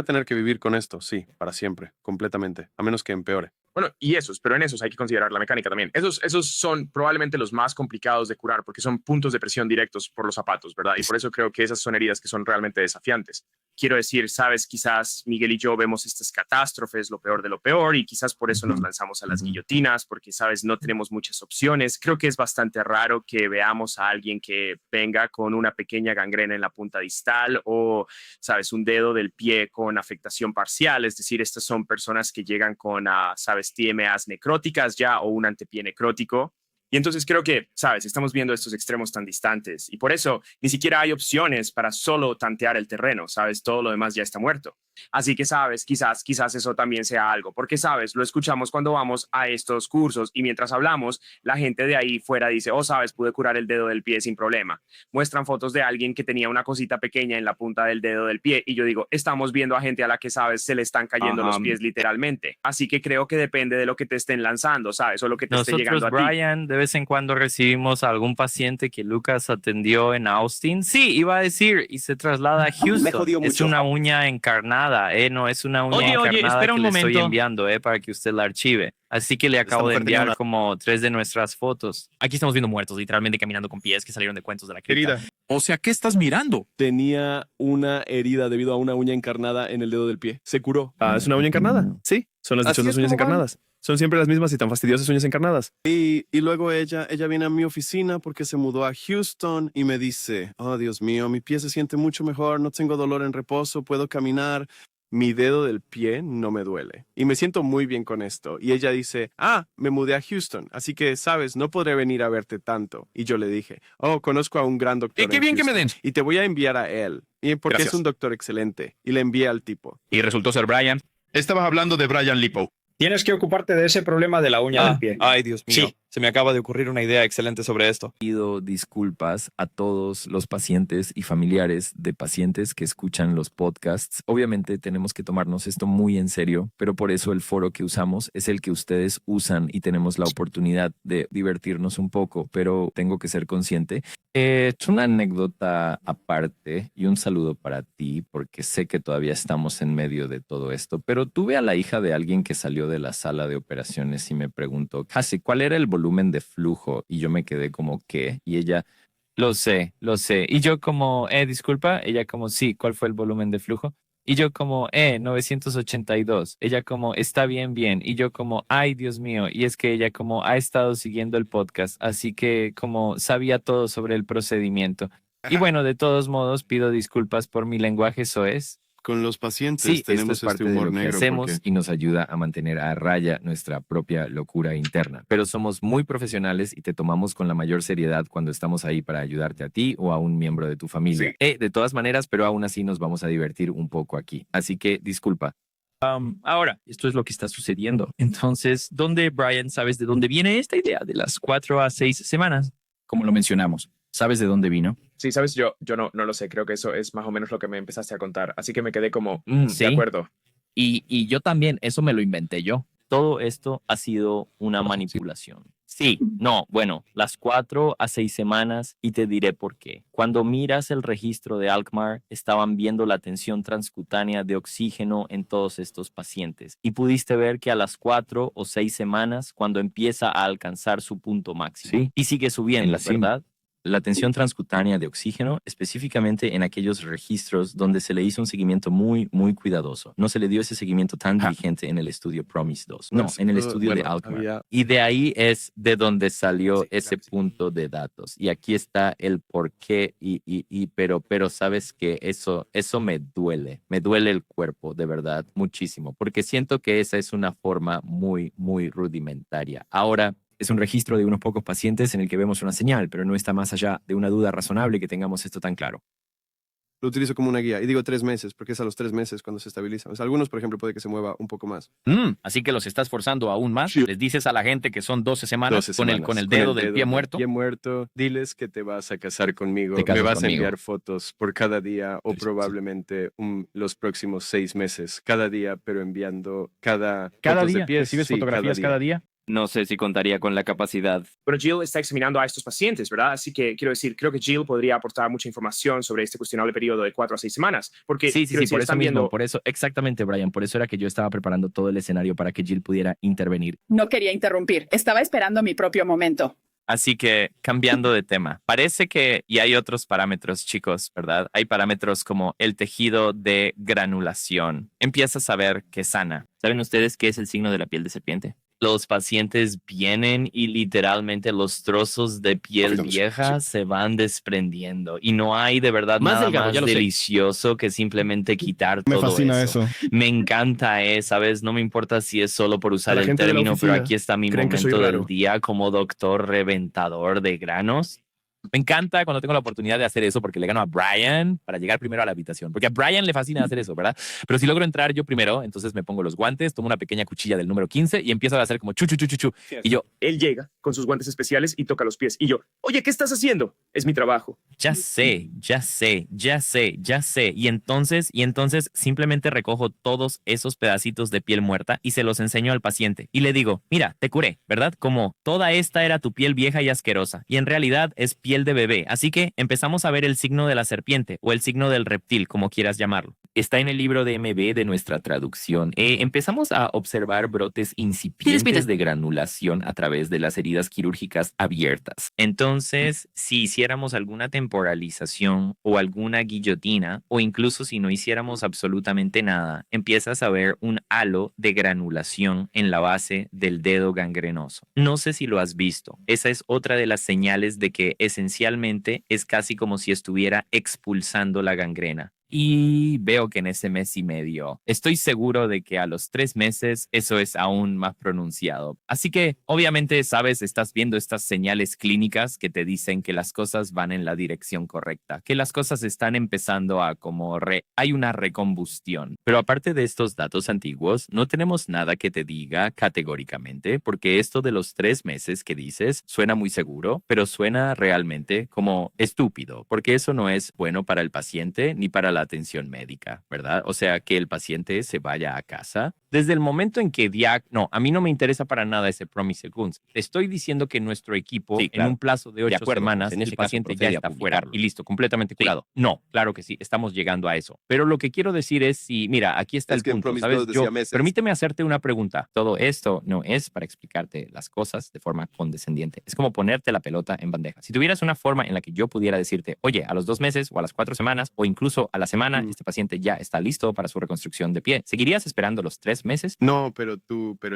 tener que vivir con esto, sí, para siempre, completamente, a menos que empeore. Bueno, pero en esos hay que considerar la mecánica también. Esos son probablemente los más complicados de curar porque son puntos de presión directos por los zapatos, ¿verdad? Y por eso creo que esas son heridas que son realmente desafiantes. Quiero decir, sabes, quizás Miguel y yo vemos estas catástrofes, lo peor de lo peor, y quizás por eso nos lanzamos a las guillotinas, porque, sabes, no tenemos muchas opciones. Creo que es bastante raro que veamos a alguien que venga con una pequeña gangrena en la punta distal o, sabes, un dedo del pie con afectación parcial. Es decir, estas son personas que llegan con, sabes, TMAs necróticas ya o un antepié necrótico. Y entonces creo que, sabes, estamos viendo estos extremos tan distantes y por eso ni siquiera hay opciones para solo tantear el terreno, sabes, todo lo demás ya está muerto. Así que, sabes, quizás eso también sea algo, porque, sabes, lo escuchamos cuando vamos a estos cursos y mientras hablamos, la gente de ahí fuera dice, oh, sabes, pude curar el dedo del pie sin problema. Muestran fotos de alguien que tenía una cosita pequeña en la punta del dedo del pie y yo digo, estamos viendo a gente a la que, sabes, se le están cayendo los pies literalmente. Así que creo que depende de lo que te estén lanzando, sabes, o lo que te esté llegando a ti. Brian, de vez en cuando recibimos a algún paciente que Lucas atendió en Austin. Sí, iba a decir, y se traslada a Houston. Es una uña encarnada. No es una uña encarnada que le estoy enviando para que usted la archive. Así que le acabo de enviar como 3 de nuestras fotos. Aquí estamos viendo muertos, literalmente caminando con pies que salieron de cuentos de la cripta. Herida. O sea, ¿qué estás mirando? Tenía una herida debido a una uña encarnada en el dedo del pie. Se curó. ¿Es una uña encarnada? Sí, son las dichosas uñas encarnadas. Son siempre las mismas y tan fastidiosas uñas encarnadas. Y luego ella viene a mi oficina porque se mudó a Houston y me dice, oh, Dios mío, mi pie se siente mucho mejor, no tengo dolor en reposo, puedo caminar. Mi dedo del pie no me duele. Y me siento muy bien con esto. Y ella dice, me mudé a Houston, así que, sabes, no podré venir a verte tanto. Y yo le dije, conozco a un gran doctor ¡Qué bien Houston, que me den! y te voy a enviar a él. Y porque Gracias. es un doctor excelente. Y le envié al tipo. Y resultó ser Brian. Estabas hablando de Brian Lipo. Tienes que ocuparte de ese problema de la uña del pie. Ay, Dios mío. Sí. Se me acaba de ocurrir una idea excelente sobre esto. Pido disculpas a todos los pacientes y familiares de pacientes que escuchan los podcasts. Obviamente tenemos que tomarnos esto muy en serio, pero por eso el foro que usamos es el que ustedes usan y tenemos la oportunidad de divertirnos un poco, pero tengo que ser consciente. Es una anécdota aparte y un saludo para ti porque sé que todavía estamos en medio de todo esto, pero tuve a la hija de alguien que salió de la sala de operaciones y me preguntó, Cassie, ¿cuál era el volumen de flujo? Y yo me quedé como, ¿qué? Y ella, lo sé. Y yo como, disculpa, ella como, sí, ¿cuál fue el volumen de flujo? Y yo como, 982. Ella como, está bien. Y yo como, ay, Dios mío. Y es que ella como ha estado siguiendo el podcast, así que como sabía todo sobre el procedimiento. Y bueno, de todos modos, pido disculpas por mi lenguaje soez. con los pacientes Sí, esto tenemos es parte este de humor lo que negro. hacemos porque- y nos ayuda a mantener a raya nuestra propia locura interna. Pero somos muy profesionales y te tomamos con la mayor seriedad cuando estamos ahí para ayudarte a ti o a un miembro de tu familia. De todas maneras, pero aún así nos vamos a divertir un poco aquí. Así que disculpa. Ahora, esto es lo que está sucediendo. Entonces, ¿dónde, Brian, sabes de dónde viene esta idea de las 4 a 6 semanas? Como lo mencionamos, ¿sabes de dónde vino? Sí, sabes, yo no lo sé, creo que eso es más o menos lo que me empezaste a contar, así que me quedé como, Sí. de acuerdo. Y yo también, eso me lo inventé yo. Todo esto ha sido una manipulación. Sí, no, bueno, las 4 a 6 semanas y te diré por qué. Cuando miras el registro de Alkmaar, estaban viendo la tensión transcutánea de oxígeno en todos estos pacientes y pudiste ver que a las 4 o 6 semanas, cuando empieza a alcanzar su punto máximo, Sí. y sigue subiendo, En la cima. ¿verdad? La tensión transcutánea de oxígeno, específicamente en aquellos registros donde se le hizo un seguimiento muy, muy cuidadoso. No se le dio ese seguimiento tan diligente en el estudio PROMISE 2. No, en el estudio de Alkmaar. Y de ahí es de donde salió ese punto de datos. Y aquí está el por qué. Pero sabes que eso me duele el cuerpo, de verdad, muchísimo, porque siento que esa es una forma muy, muy rudimentaria. Ahora, Es un registro de unos pocos pacientes en el que vemos una señal, pero no está más allá de una duda razonable que tengamos esto tan claro. Lo utilizo como una guía. Y digo 3 meses, porque es a los 3 meses cuando se estabiliza. O sea, algunos, por ejemplo, puede que se mueva un poco más. Así que los estás forzando aún más. Les dices a la gente que son 12 semanas, 12 con, semanas. con el dedo del pie muerto. Pie muerto. Diles que te vas a casar conmigo. Te casas Me vas conmigo. a enviar fotos por cada día o probablemente los próximos 6 meses. Cada día, pero enviando cada fotos de pies. ¿Recibes Sí, fotografías cada día? no sé si contaría con la capacidad. Pero Jill está examinando a estos pacientes, ¿verdad? Así que quiero decir, creo que Jill podría aportar mucha información sobre este cuestionable periodo de 4 a 6 semanas. Porque Sí, quiero decir, por eso están mismo, viendo... por eso, exactamente, Brian, por eso era que yo estaba preparando todo el escenario para que Jill pudiera intervenir. No quería interrumpir. Estaba esperando mi propio momento. Así que cambiando de tema, parece que, y hay otros parámetros, chicos, ¿verdad? Hay parámetros como el tejido de granulación. Empiezas a ver que sana. ¿Saben ustedes qué es el signo de la piel de serpiente? Los pacientes vienen y literalmente los trozos de piel vieja se van desprendiendo y no hay de verdad Más nada delgado, más ya lo sé. delicioso que simplemente quitar Me todo fascina eso. eso. Me encanta, ¿sabes? No me importa si es solo por usar La el gente de la término, pero oficina aquí está mi creen que soy momento del raro. día como doctor reventador de granos. Me encanta cuando tengo la oportunidad de hacer eso porque le gano a Brian para llegar primero a la habitación. Porque a Brian le fascina hacer eso, ¿verdad? Pero si logro entrar yo primero, entonces me pongo los guantes, tomo una pequeña cuchilla del número 15 y empiezo a hacer como chu, chu, chu, chu, chu. Y yo, Él llega con sus guantes especiales y toca los pies. Y yo, oye, ¿qué estás haciendo? Es mi trabajo. ya sé. Y entonces simplemente recojo todos esos pedacitos de piel muerta y se los enseño al paciente. Y le digo, mira, te curé, ¿verdad? Como toda esta era tu piel vieja y asquerosa. Y en realidad es piel de bebé. Así que empezamos a ver el signo de la serpiente o el signo del reptil, como quieras llamarlo. Está en el libro de MB de nuestra traducción. Empezamos a observar brotes incipientes de granulación a través de las heridas quirúrgicas abiertas. Entonces, si hiciéramos alguna temporalización o alguna guillotina, o incluso si no hiciéramos absolutamente nada, empiezas a ver un halo de granulación en la base del dedo gangrenoso. No sé si lo has visto. Esa es otra de las señales de que esencialmente es casi como si estuviera expulsando la gangrena. Y veo que en ese mes y medio, estoy seguro de que a los 3 meses eso es aún más pronunciado. Así que, obviamente, sabes, estás viendo estas señales clínicas que te dicen que las cosas van en la dirección correcta, que las cosas están empezando a hay una recombustión. Pero aparte de estos datos antiguos, no tenemos nada que te diga categóricamente, porque esto de los 3 meses que dices suena muy seguro, pero suena realmente como estúpido, porque eso no es bueno para el paciente ni para la atención médica, ¿verdad? O sea, que el paciente se vaya a casa. Desde el momento en que no, a mí no me interesa para nada ese Promise Guns. Estoy diciendo que nuestro equipo, Sí, claro. en un plazo de 8 semanas, En ese el caso, paciente ya procede a está fuera publicarlo. y listo, completamente curado. No, claro que sí, estamos llegando a eso. Pero lo que quiero decir es, mira, aquí está Es el que en punto, Promise ¿sabes? 2 decía Yo, meses. permíteme hacerte una pregunta. Todo esto no es para explicarte las cosas de forma condescendiente. Es como ponerte la pelota en bandeja. Si tuvieras una forma en la que yo pudiera decirte, oye, a los 2 meses o a las 4 semanas o incluso a las semana, este paciente ya está listo para su reconstrucción de pie. ¿Seguirías esperando los 3 meses? No, pero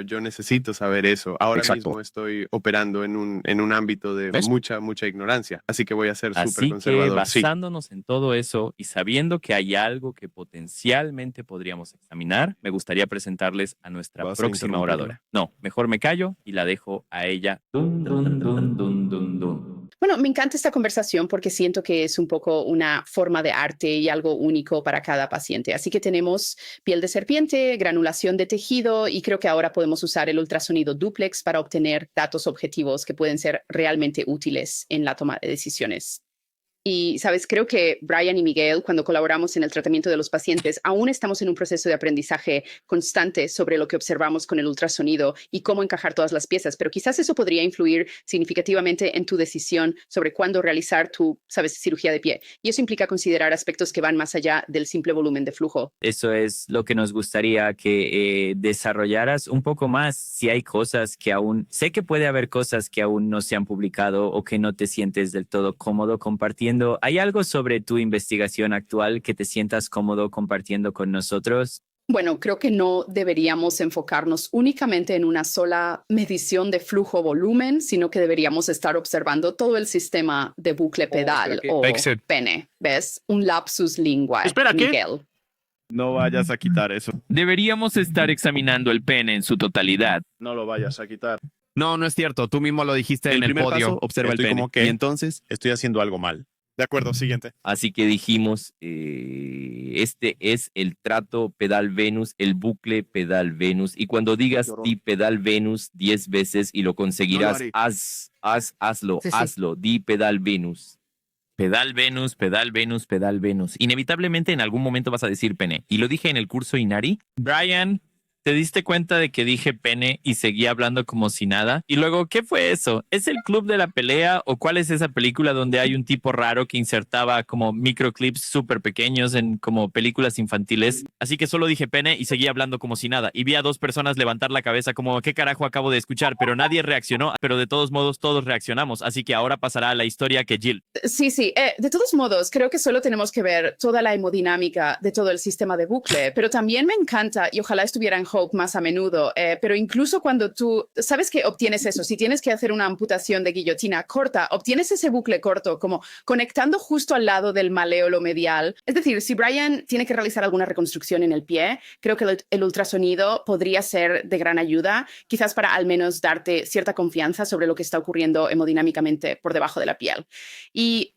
yo necesito saber eso. Ahora Exacto. mismo estoy operando en un ámbito de ¿Ves? mucha ignorancia, así que voy a ser súper Así que conservador. Sí. basándonos en todo eso y sabiendo que hay algo que potencialmente podríamos examinar, me gustaría presentarles a nuestra ¿Vas a próxima interrumpirla? oradora. No, mejor me callo y la dejo a ella. Dun, dun, dun, dun, dun, dun. Bueno, me encanta esta conversación porque siento que es un poco una forma de arte y algo único para cada paciente. Así que tenemos piel de serpiente, granulación de tejido y creo que ahora podemos usar el ultrasonido dúplex para obtener datos objetivos que pueden ser realmente útiles en la toma de decisiones. Y, sabes, creo que Brian y Miguel, cuando colaboramos en el tratamiento de los pacientes, aún estamos en un proceso de aprendizaje constante sobre lo que observamos con el ultrasonido y cómo encajar todas las piezas, pero quizás eso podría influir significativamente en tu decisión sobre cuándo realizar tu, sabes, cirugía de pie. Y eso implica considerar aspectos que van más allá del simple volumen de flujo. Eso es lo que nos gustaría que desarrollaras un poco más. Si hay cosas que aún, sé que puede haber cosas que aún no se han publicado o que no te sientes del todo cómodo compartiendo. ¿Hay algo sobre tu investigación actual que te sientas cómodo compartiendo con nosotros? Bueno, creo que no deberíamos enfocarnos únicamente en una sola medición de flujo-volumen, sino que deberíamos estar observando todo el sistema de bucle pedal o pene. ¿Ves? Un lapsus linguae. Espera, ¿qué? Miguel. No vayas a quitar eso. Deberíamos estar examinando el pene en su totalidad. No lo vayas a quitar. No, no es cierto. Tú mismo lo dijiste en el primer podio. paso, observa el Estoy pene. como que- Y entonces estoy haciendo algo mal. De acuerdo, siguiente. Así que dijimos, este es el trato pedal Venus, el bucle pedal Venus. Y cuando digas di pedal Venus 10 veces y lo conseguirás, haré. hazlo, Sí, sí. hazlo, di pedal Venus. Pedal Venus, pedal Venus, pedal Venus. Inevitablemente en algún momento vas a decir pene. Y lo dije en el curso Inari. Brian, ¿te diste cuenta de que dije pene y seguía hablando como si nada? Y luego, ¿qué fue eso? ¿Es el club de la pelea o cuál es esa película donde hay un tipo raro que insertaba como microclips súper pequeños en como películas infantiles? Así que solo dije pene y seguía hablando como si nada. Y vi a 2 personas levantar la cabeza como, ¿qué carajo acabo de escuchar? Pero nadie reaccionó, pero de todos modos todos reaccionamos. Así que ahora pasará a la historia que Jill. Sí. De todos modos, creo que solo tenemos que ver toda la hemodinámica de todo el sistema de bucle, pero también me encanta, y ojalá estuviera en Hope más a menudo, pero incluso cuando tú sabes que obtienes eso, si tienes que hacer una amputación de guillotina corta, obtienes ese bucle corto como conectando justo al lado del maléolo medial. Es decir, si Brian tiene que realizar alguna reconstrucción en el pie, creo que el ultrasonido podría ser de gran ayuda, quizás para al menos darte cierta confianza sobre lo que está ocurriendo hemodinámicamente por debajo de la piel. Y,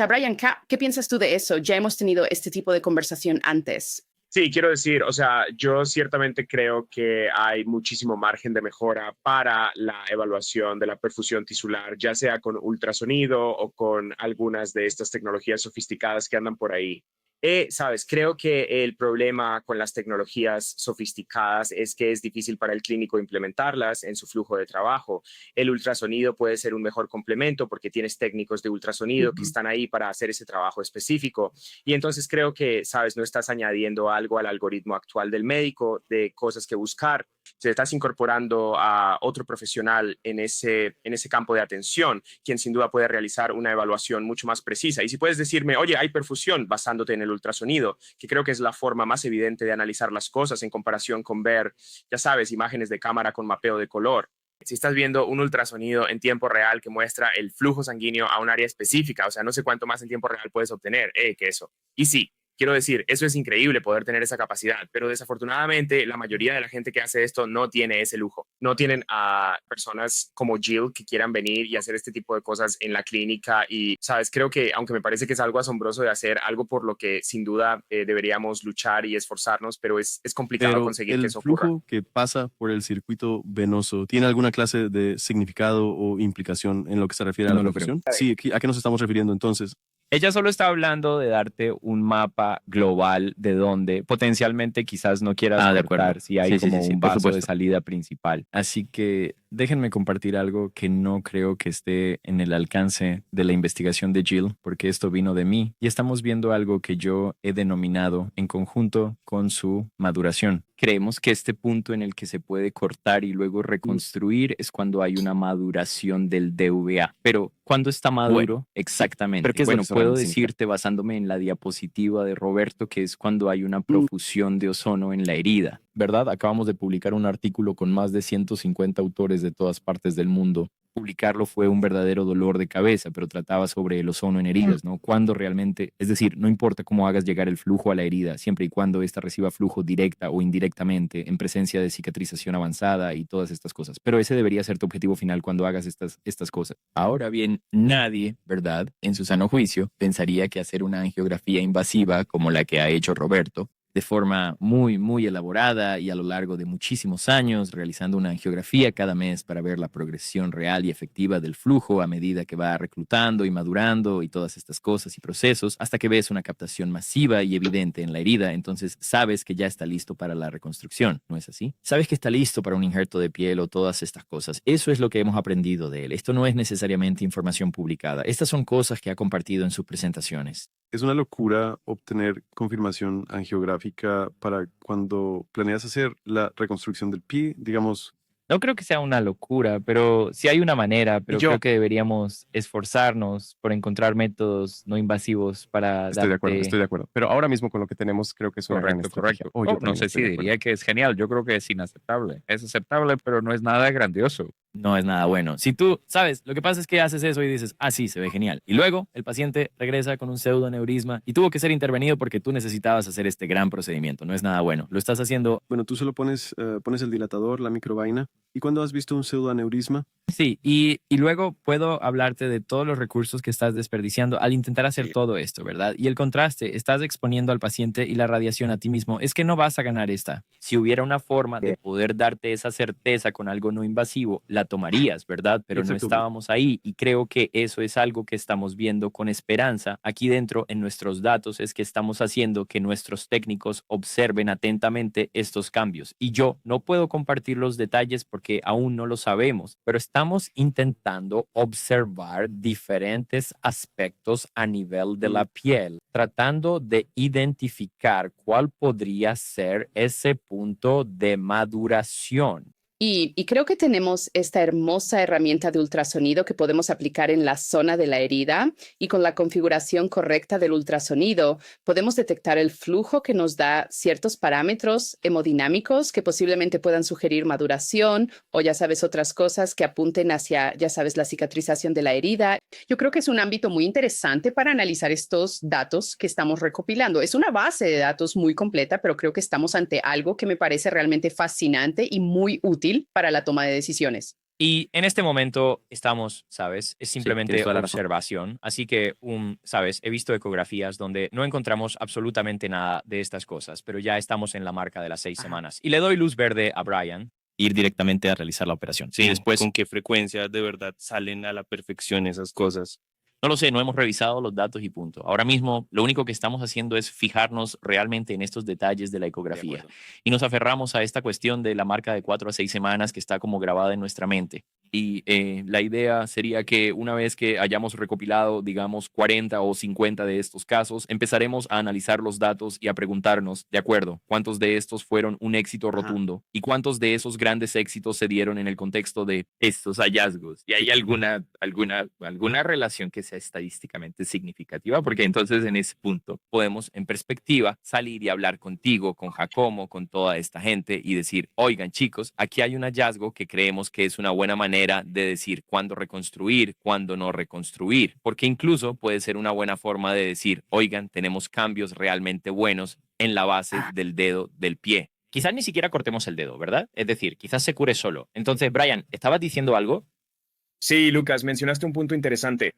Brian, ¿qué piensas tú de eso? Ya hemos tenido este tipo de conversación antes. Sí, quiero decir, o sea, yo ciertamente creo que hay muchísimo margen de mejora para la evaluación de la perfusión tisular, ya sea con ultrasonido o con algunas de estas tecnologías sofisticadas que andan por ahí. Sabes, creo que el problema con las tecnologías sofisticadas es que es difícil para el clínico implementarlas en su flujo de trabajo. El ultrasonido puede ser un mejor complemento porque tienes técnicos de ultrasonido que están ahí para hacer ese trabajo específico. Y entonces creo que, sabes, no estás añadiendo algo al algoritmo actual del médico de cosas que buscar. Si estás incorporando a otro profesional en ese campo de atención, quien sin duda puede realizar una evaluación mucho más precisa. Y si puedes decirme, oye, hay perfusión basándote en el ultrasonido, que creo que es la forma más evidente de analizar las cosas en comparación con ver, ya sabes, imágenes de cámara con mapeo de color. Si estás viendo un ultrasonido en tiempo real que muestra el flujo sanguíneo a un área específica, o sea, no sé cuánto más en tiempo real puedes obtener que eso. Y sí, quiero decir, eso es increíble poder tener esa capacidad, pero desafortunadamente la mayoría de la gente que hace esto no tiene ese lujo. No tienen a personas como Jill que quieran venir y hacer este tipo de cosas en la clínica y, sabes, creo que aunque me parece que es algo asombroso de hacer, algo por lo que sin duda deberíamos luchar y esforzarnos, pero es complicado Pero conseguir que eso el ocurra. flujo que pasa por el circuito venoso, ¿tiene alguna clase de significado o implicación en lo que se refiere a No la lo creo. perfusión? Sí, ¿a qué nos estamos refiriendo entonces? Ella solo está hablando de darte un mapa global de donde potencialmente quizás no quieras de acuerdo. cortar si hay como un por vaso de supuesto. salida principal. Así que déjenme compartir algo que no creo que esté en el alcance de la investigación de Jill, porque esto vino de mí y estamos viendo algo que yo he denominado en conjunto con su maduración. Creemos que este punto en el que se puede cortar y luego reconstruir es cuando hay una maduración del DVA. Pero, ¿cuándo está maduro? Exactamente. ¿pero qué es lo Bueno, que eso puedo significa? decirte basándome en la diapositiva de Roberto que es cuando hay una profusión de ozono en la herida. ¿Verdad? Acabamos de publicar un artículo con más de 150 autores de todas partes del mundo. Publicarlo fue un verdadero dolor de cabeza, pero trataba sobre el ozono en heridas, ¿no? Cuando realmente, es decir, no importa cómo hagas llegar el flujo a la herida, siempre y cuando ésta reciba flujo directa o indirectamente, en presencia de cicatrización avanzada y todas estas cosas. Pero ese debería ser tu objetivo final cuando hagas estas cosas. Ahora bien, nadie, ¿verdad? En su sano juicio, pensaría que hacer una angiografía invasiva como la que ha hecho Roberto, de forma muy elaborada y a lo largo de muchísimos años, realizando una angiografía cada mes para ver la progresión real y efectiva del flujo a medida que va reclutando y madurando y todas estas cosas y procesos, hasta que ves una captación masiva y evidente en la herida, entonces sabes que ya está listo para la reconstrucción, ¿no es así? Sabes que está listo para un injerto de piel o todas estas cosas. Eso es lo que hemos aprendido de él. Esto no es necesariamente información publicada. Estas son cosas que ha compartido en sus presentaciones. Es una locura obtener confirmación angiográfica para cuando planeas hacer la reconstrucción del pie, digamos. No creo que sea una locura, pero sí hay una manera, pero Yo- creo que deberíamos esforzarnos por encontrar métodos no invasivos para Estoy de acuerdo, darte... estoy de acuerdo. Pero ahora mismo con lo que tenemos creo que es una gran Correcto, estrategia. correcto. O yo No también sé estoy si de acuerdo. diría que es genial. Yo creo que es inaceptable. Es aceptable, pero no es nada grandioso. No es nada bueno. Si tú, sabes, lo que pasa es que haces eso y dices, ah, sí, se ve genial. Y luego el paciente regresa con un pseudoneurisma y tuvo que ser intervenido porque tú necesitabas hacer este gran procedimiento. No es nada bueno. Lo estás haciendo... Bueno, tú solo pones el dilatador, la microvaina. ¿Y cuando has visto un pseudoaneurisma? Sí, y luego puedo hablarte de todos los recursos que estás desperdiciando al intentar hacer todo esto, ¿verdad? Y el contraste, estás exponiendo al paciente y la radiación a ti mismo, es que no vas a ganar esta. Si hubiera una forma de poder darte esa certeza con algo no invasivo, la tomarías, ¿verdad? Pero no Exacto. estábamos ahí y creo que eso es algo que estamos viendo con esperanza. Aquí dentro, en nuestros datos, es que estamos haciendo que nuestros técnicos observen atentamente estos cambios. Y yo no puedo compartir los detalles porque aún no lo sabemos, pero estamos intentando observar diferentes aspectos a nivel de la piel, tratando de identificar cuál podría ser ese punto de maduración. Y creo que tenemos esta hermosa herramienta de ultrasonido que podemos aplicar en la zona de la herida y con la configuración correcta del ultrasonido podemos detectar el flujo que nos da ciertos parámetros hemodinámicos que posiblemente puedan sugerir maduración o ya sabes otras cosas que apunten hacia, ya sabes, la cicatrización de la herida. Yo creo que es un ámbito muy interesante para analizar estos datos que estamos recopilando. Es una base de datos muy completa, pero creo que estamos ante algo que me parece realmente fascinante y muy útil para la toma de decisiones. Y en este momento estamos, ¿sabes? Es simplemente tienes toda la razón. observación. Así que, ¿sabes? He visto ecografías donde no encontramos absolutamente nada de estas cosas, pero ya estamos en la marca de las 6 semanas. Y le doy luz verde a Brian. Ir directamente a realizar la operación. Sí, Y después, ¿con qué frecuencia de verdad salen a la perfección esas cosas? No lo sé, no hemos revisado los datos y punto. Ahora mismo, lo único que estamos haciendo es fijarnos realmente en estos detalles de la ecografía. Y nos aferramos a esta cuestión de la marca de 4 a 6 semanas que está como grabada en nuestra mente. Y la idea sería que una vez que hayamos recopilado, digamos, 40 o 50 de estos casos, empezaremos a analizar los datos y a preguntarnos, de acuerdo, ¿cuántos de estos fueron un éxito rotundo? ¿Y cuántos de esos grandes éxitos se dieron en el contexto de estos hallazgos? ¿Y hay alguna relación que sea estadísticamente significativa? Porque entonces en ese punto podemos, en perspectiva, salir y hablar contigo, con Giacomo, con toda esta gente y decir, oigan chicos, aquí hay un hallazgo que creemos que es una buena manera de decir cuándo reconstruir, cuándo no reconstruir, porque incluso puede ser una buena forma de decir, oigan, tenemos cambios realmente buenos en la base del dedo del pie. Quizás ni siquiera cortemos el dedo, ¿verdad? Es decir, quizás se cure solo. Entonces, Brian, ¿estabas diciendo algo? Sí, Lucas, mencionaste un punto interesante.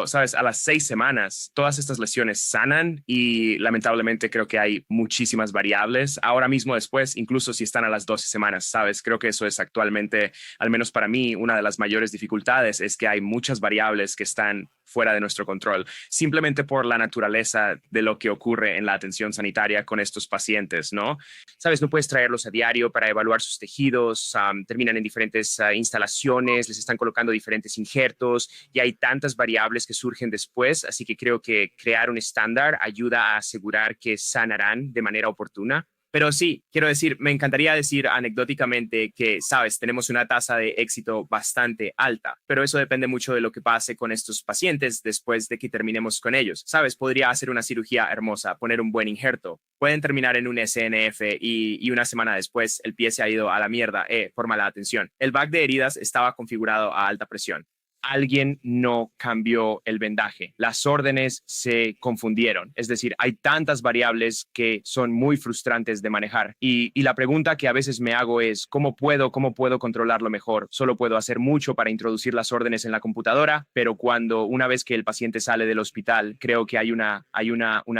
Sabes, a las 6 semanas, todas estas lesiones sanan y lamentablemente creo que hay muchísimas variables. Ahora mismo después, incluso si están a las 12 semanas, sabes, creo que eso es actualmente, al menos para mí, una de las mayores dificultades es que hay muchas variables que están fuera de nuestro control, simplemente por la naturaleza de lo que ocurre en la atención sanitaria con estos pacientes, ¿no? Sabes, no puedes traerlos a diario para evaluar sus tejidos, terminan en diferentes instalaciones, les están colocando diferentes injertos y hay tantas variables que surgen después, así que creo que crear un estándar ayuda a asegurar que sanarán de manera oportuna. Pero sí, quiero decir, me encantaría decir anecdóticamente que, sabes, tenemos una tasa de éxito bastante alta, pero eso depende mucho de lo que pase con estos pacientes después de que terminemos con ellos. Sabes, podría hacer una cirugía hermosa, poner un buen injerto. Pueden terminar en un SNF y una semana después el pie se ha ido a la mierda. Por mala atención. El bag de heridas estaba configurado a alta presión. Alguien no cambió el vendaje. Las órdenes se confundieron. Es decir, hay tantas variables que son muy frustrantes de manejar. Y la pregunta que a veces me hago es, ¿cómo puedo controlarlo mejor? Solo puedo hacer mucho para introducir las órdenes en la computadora, pero una vez que el paciente sale del hospital, creo que hay una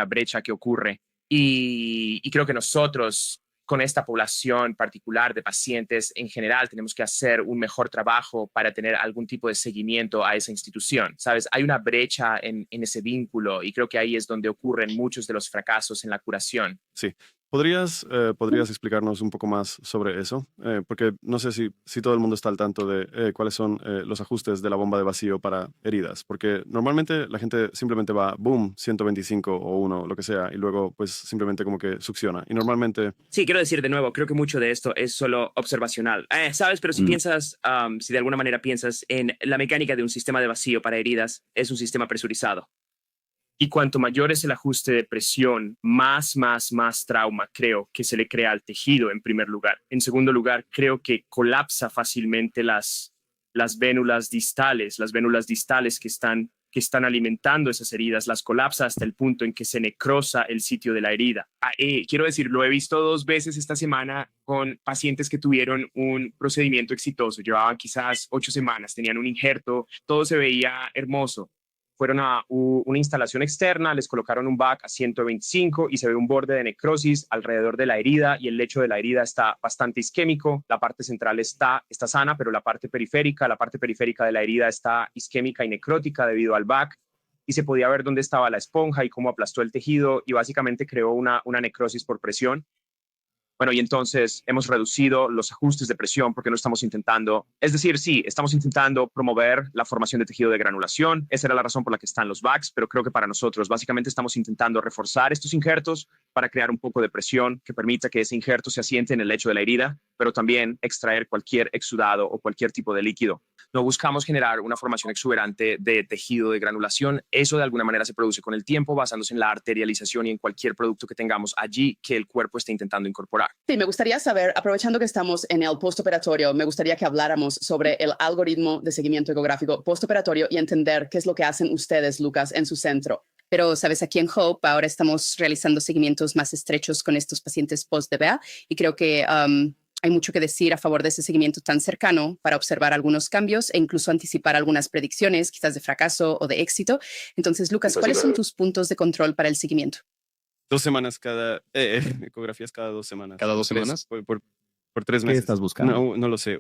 brecha que ocurre. Y creo que nosotros, con esta población particular de pacientes en general, tenemos que hacer un mejor trabajo para tener algún tipo de seguimiento a esa institución. ¿Sabes? Hay una brecha en ese vínculo y creo que ahí es donde ocurren muchos de los fracasos en la curación. Sí. ¿Podrías explicarnos un poco más sobre eso? Porque no sé si todo el mundo está al tanto de cuáles son los ajustes de la bomba de vacío para heridas, porque normalmente la gente simplemente va, boom, 125 o 1, lo que sea, y luego pues simplemente como que succiona. Y normalmente... Sí, quiero decir de nuevo, creo que mucho de esto es solo observacional. ¿Sabes? Pero si piensas, si de alguna manera piensas en la mecánica de un sistema de vacío para heridas, es un sistema presurizado. Y cuanto mayor es el ajuste de presión, más trauma creo que se le crea al tejido en primer lugar. En segundo lugar, creo que colapsa fácilmente las vénulas distales que están alimentando esas heridas, las colapsa hasta el punto en que se necrosa el sitio de la herida. Quiero decir, lo he visto 2 veces esta semana con pacientes que tuvieron un procedimiento exitoso. Llevaban quizás 8 semanas, tenían un injerto, todo se veía hermoso. Fueron a una instalación externa, les colocaron un back a 125 y se ve un borde de necrosis alrededor de la herida y el lecho de la herida está bastante isquémico. La parte central está sana, pero la parte periférica de la herida está isquémica y necrótica debido al back. Y se podía ver dónde estaba la esponja y cómo aplastó el tejido y básicamente creó una necrosis por presión. Bueno, y entonces hemos reducido los ajustes de presión porque no estamos intentando, es decir, sí, estamos intentando promover la formación de tejido de granulación. Esa era la razón por la que están los VACs, pero creo que para nosotros básicamente estamos intentando reforzar estos injertos para crear un poco de presión que permita que ese injerto se asiente en el lecho de la herida, pero también extraer cualquier exudado o cualquier tipo de líquido. No buscamos generar una formación exuberante de tejido de granulación. Eso de alguna manera se produce con el tiempo basándose en la arterialización y en cualquier producto que tengamos allí que el cuerpo esté intentando incorporar. Sí, me gustaría saber, aprovechando que estamos en el postoperatorio, me gustaría que habláramos sobre el algoritmo de seguimiento ecográfico postoperatorio y entender qué es lo que hacen ustedes, Lucas, en su centro. Pero, sabes, aquí en Hope ahora estamos realizando seguimientos más estrechos con estos pacientes post-DBA y creo que hay mucho que decir a favor de ese seguimiento tan cercano para observar algunos cambios e incluso anticipar algunas predicciones, quizás de fracaso o de éxito. Entonces, Lucas, ¿cuáles son tus puntos de control para el seguimiento? 2 semanas ecografías cada 2 semanas. ¿Cada 2 semanas? Por 3 meses. ¿Qué estás buscando? No lo sé,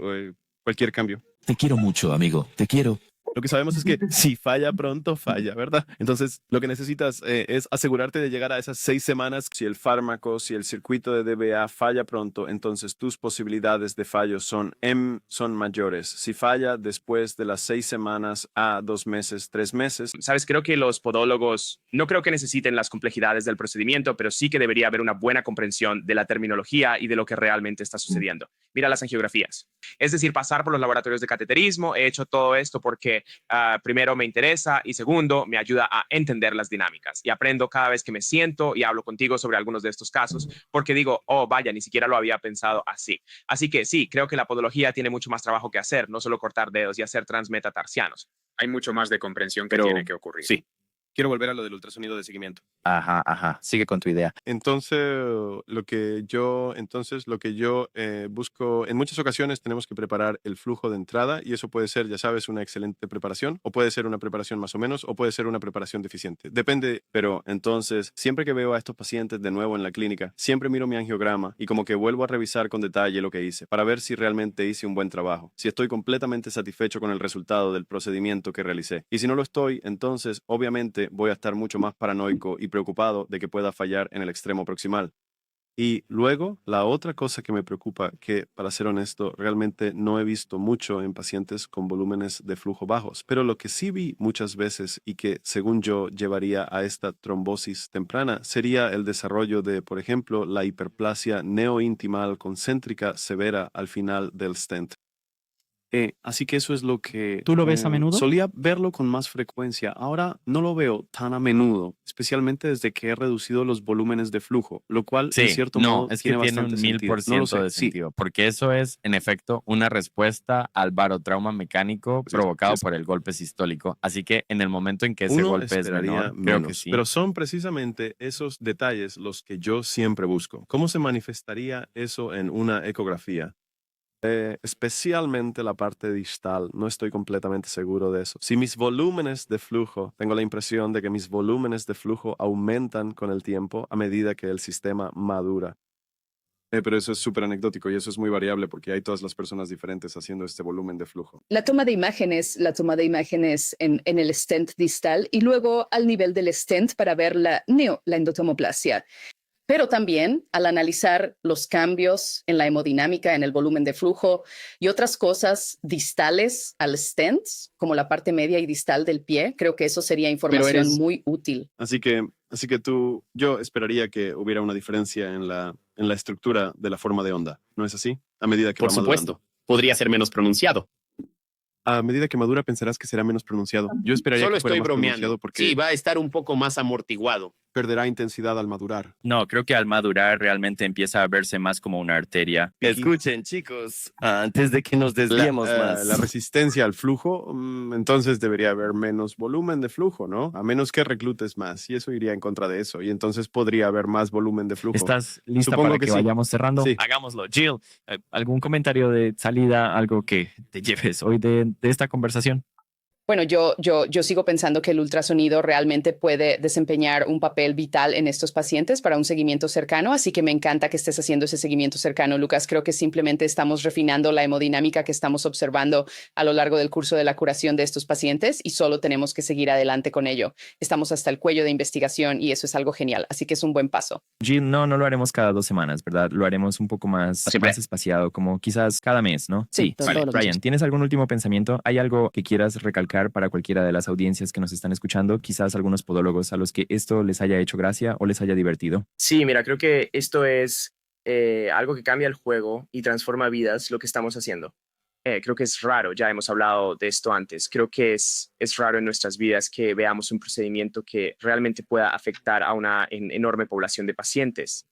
cualquier cambio. Te quiero mucho, amigo, te quiero. Lo que sabemos es que si falla pronto, falla, ¿verdad? Entonces, lo que necesitas es asegurarte de llegar a esas 6 semanas. Si el fármaco, si el circuito de DBA falla pronto, entonces tus posibilidades de fallo son mayores. Si falla después de las 6 semanas a 2 meses, 3 meses. Sabes, creo que los podólogos no creo que necesiten las complejidades del procedimiento, pero sí que debería haber una buena comprensión de la terminología y de lo que realmente está sucediendo. Mira las angiografías. Es decir, pasar por los laboratorios de cateterismo. He hecho todo esto porque primero me interesa y segundo me ayuda a entender las dinámicas y aprendo cada vez que me siento y hablo contigo sobre algunos de estos casos porque digo, oh vaya, ni siquiera lo había pensado así. Así que sí, creo que la podología tiene mucho más trabajo que hacer, no solo cortar dedos y hacer transmetatarsianos. Hay mucho más de comprensión que tiene que ocurrir. Sí. Quiero volver a lo del ultrasonido de seguimiento. Ajá. Sigue con tu idea. Entonces, lo que yo busco, en muchas ocasiones tenemos que preparar el flujo de entrada y eso puede ser, ya sabes, una excelente preparación o puede ser una preparación más o menos o puede ser una preparación deficiente. Depende, pero entonces, siempre que veo a estos pacientes de nuevo en la clínica, siempre miro mi angiograma y como que vuelvo a revisar con detalle lo que hice para ver si realmente hice un buen trabajo, si estoy completamente satisfecho con el resultado del procedimiento que realicé. Y si no lo estoy, entonces, obviamente, voy a estar mucho más paranoico y preocupado de que pueda fallar en el extremo proximal. Y luego, la otra cosa que me preocupa, que para ser honesto, realmente no he visto mucho en pacientes con volúmenes de flujo bajos, pero lo que sí vi muchas veces y que, según yo, llevaría a esta trombosis temprana, sería el desarrollo de, por ejemplo, la hiperplasia neointimal concéntrica severa al final del stent. Así que eso es lo que... ¿Tú lo ves a menudo? Solía verlo con más frecuencia. Ahora no lo veo tan a menudo, especialmente desde que he reducido los volúmenes de flujo, lo cual en cierto modo es que tiene un 1000% de sentido, porque eso es, en efecto, una respuesta al barotrauma mecánico provocado por el golpe sistólico. Así que en el momento en que ese golpe es menor, creo que sí. Pero son precisamente esos detalles los que yo siempre busco. ¿Cómo se manifestaría eso en una ecografía? Especialmente la parte distal, no estoy completamente seguro de eso. Si mis volúmenes de flujo, tengo la impresión de que mis volúmenes de flujo aumentan con el tiempo a medida que el sistema madura. Pero eso es súper anecdótico y eso es muy variable porque hay todas las personas diferentes haciendo este volumen de flujo. La toma de imágenes en el stent distal y luego al nivel del stent para ver la endotomoplasia. Pero también al analizar los cambios en la hemodinámica, en el volumen de flujo y otras cosas distales al stent, como la parte media y distal del pie, creo que eso sería información muy útil. Así que yo esperaría que hubiera una diferencia en la estructura de la forma de onda, ¿no es así? A medida que Por supuesto, podría ser menos pronunciado. A medida que madura pensarás que será menos pronunciado. Yo esperaría Solo que fuera estoy más bromeando. pronunciado porque Sí, va a estar un poco más amortiguado. perderá intensidad al madurar. No, creo que al madurar realmente empieza a verse más como una arteria. Escuchen, chicos, antes de que nos desviemos más. La resistencia al flujo, entonces debería haber menos volumen de flujo, ¿no? A menos que reclutes más, y eso iría en contra de eso, y entonces podría haber más volumen de flujo. ¿Estás lista Supongo para que sí. vayamos cerrando? Sí. Hagámoslo. Jill, ¿algún comentario de salida, algo que te lleves hoy de esta conversación? Bueno, yo sigo pensando que el ultrasonido realmente puede desempeñar un papel vital en estos pacientes para un seguimiento cercano, así que me encanta que estés haciendo ese seguimiento cercano, Lucas. Creo que simplemente estamos refinando la hemodinámica que estamos observando a lo largo del curso de la curación de estos pacientes y solo tenemos que seguir adelante con ello. Estamos hasta el cuello de investigación y eso es algo genial, así que es un buen paso. Jill, no lo haremos cada 2 semanas, ¿verdad? Lo haremos un poco más espaciado, como quizás cada mes, ¿no? Sí, Vale, Brian, ¿tienes algún último pensamiento? ¿Hay algo que quieras recalcar para cualquiera de las audiencias que nos están escuchando? Quizás algunos podólogos a los que esto les haya hecho gracia o les haya divertido. Sí, mira, creo que esto es algo que cambia el juego y transforma vidas, lo que estamos haciendo. Creo que es raro, ya hemos hablado de esto antes, creo que es raro en nuestras vidas que veamos un procedimiento que realmente pueda afectar a una enorme población de pacientes.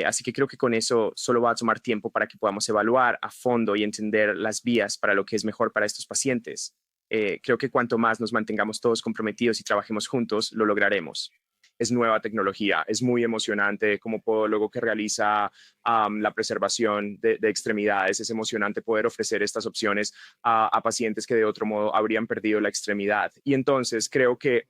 Así que creo que con eso solo va a tomar tiempo para que podamos evaluar a fondo y entender las vías para lo que es mejor para estos pacientes. Creo que cuanto más nos mantengamos todos comprometidos y trabajemos juntos, lo lograremos. Es nueva tecnología, es muy emocionante como podólogo que realiza la preservación de extremidades. Es emocionante poder ofrecer estas opciones a pacientes que de otro modo habrían perdido la extremidad. Y entonces creo que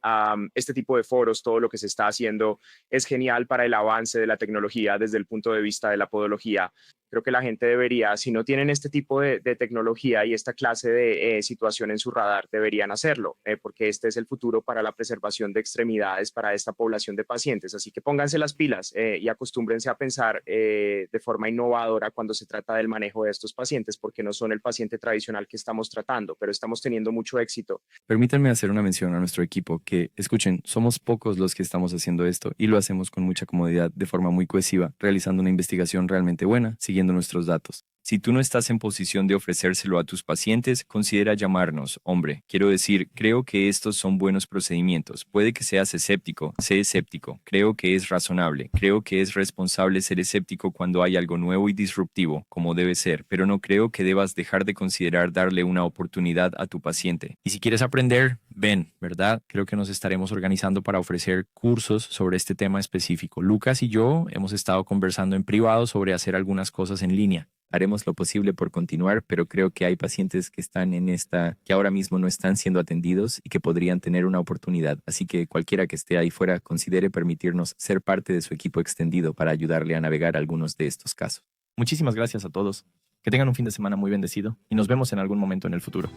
este tipo de foros, todo lo que se está haciendo, es genial para el avance de la tecnología desde el punto de vista de la podología. Creo que la gente debería, si no tienen este tipo de tecnología y esta clase de situación en su radar, deberían hacerlo, porque este es el futuro para la preservación de extremidades para esta población de pacientes. Así que pónganse las pilas y acostúmbrense a pensar de forma innovadora cuando se trata del manejo de estos pacientes, porque no son el paciente tradicional que estamos tratando, pero estamos teniendo mucho éxito. Permítanme hacer una mención a nuestro equipo, que escuchen, somos pocos los que estamos haciendo esto y lo hacemos con mucha comodidad, de forma muy cohesiva, realizando una investigación realmente buena, siguiendo nuestros datos. Si tú no estás en posición de ofrecérselo a tus pacientes, considera llamarnos, hombre. Quiero decir, creo que estos son buenos procedimientos. Puede que seas escéptico, sé escéptico. Creo que es razonable. Creo que es responsable ser escéptico cuando hay algo nuevo y disruptivo, como debe ser, pero no creo que debas dejar de considerar darle una oportunidad a tu paciente. Y si quieres aprender, ven, ¿verdad? Creo que nos estaremos organizando para ofrecer cursos sobre este tema específico. Lucas y yo hemos estado conversando en privado sobre hacer algunas cosas en línea. Haremos lo posible por continuar, pero creo que hay pacientes que están que ahora mismo no están siendo atendidos y que podrían tener una oportunidad. Así que cualquiera que esté ahí fuera considere permitirnos ser parte de su equipo extendido para ayudarle a navegar algunos de estos casos. Muchísimas gracias a todos. Que tengan un fin de semana muy bendecido y nos vemos en algún momento en el futuro.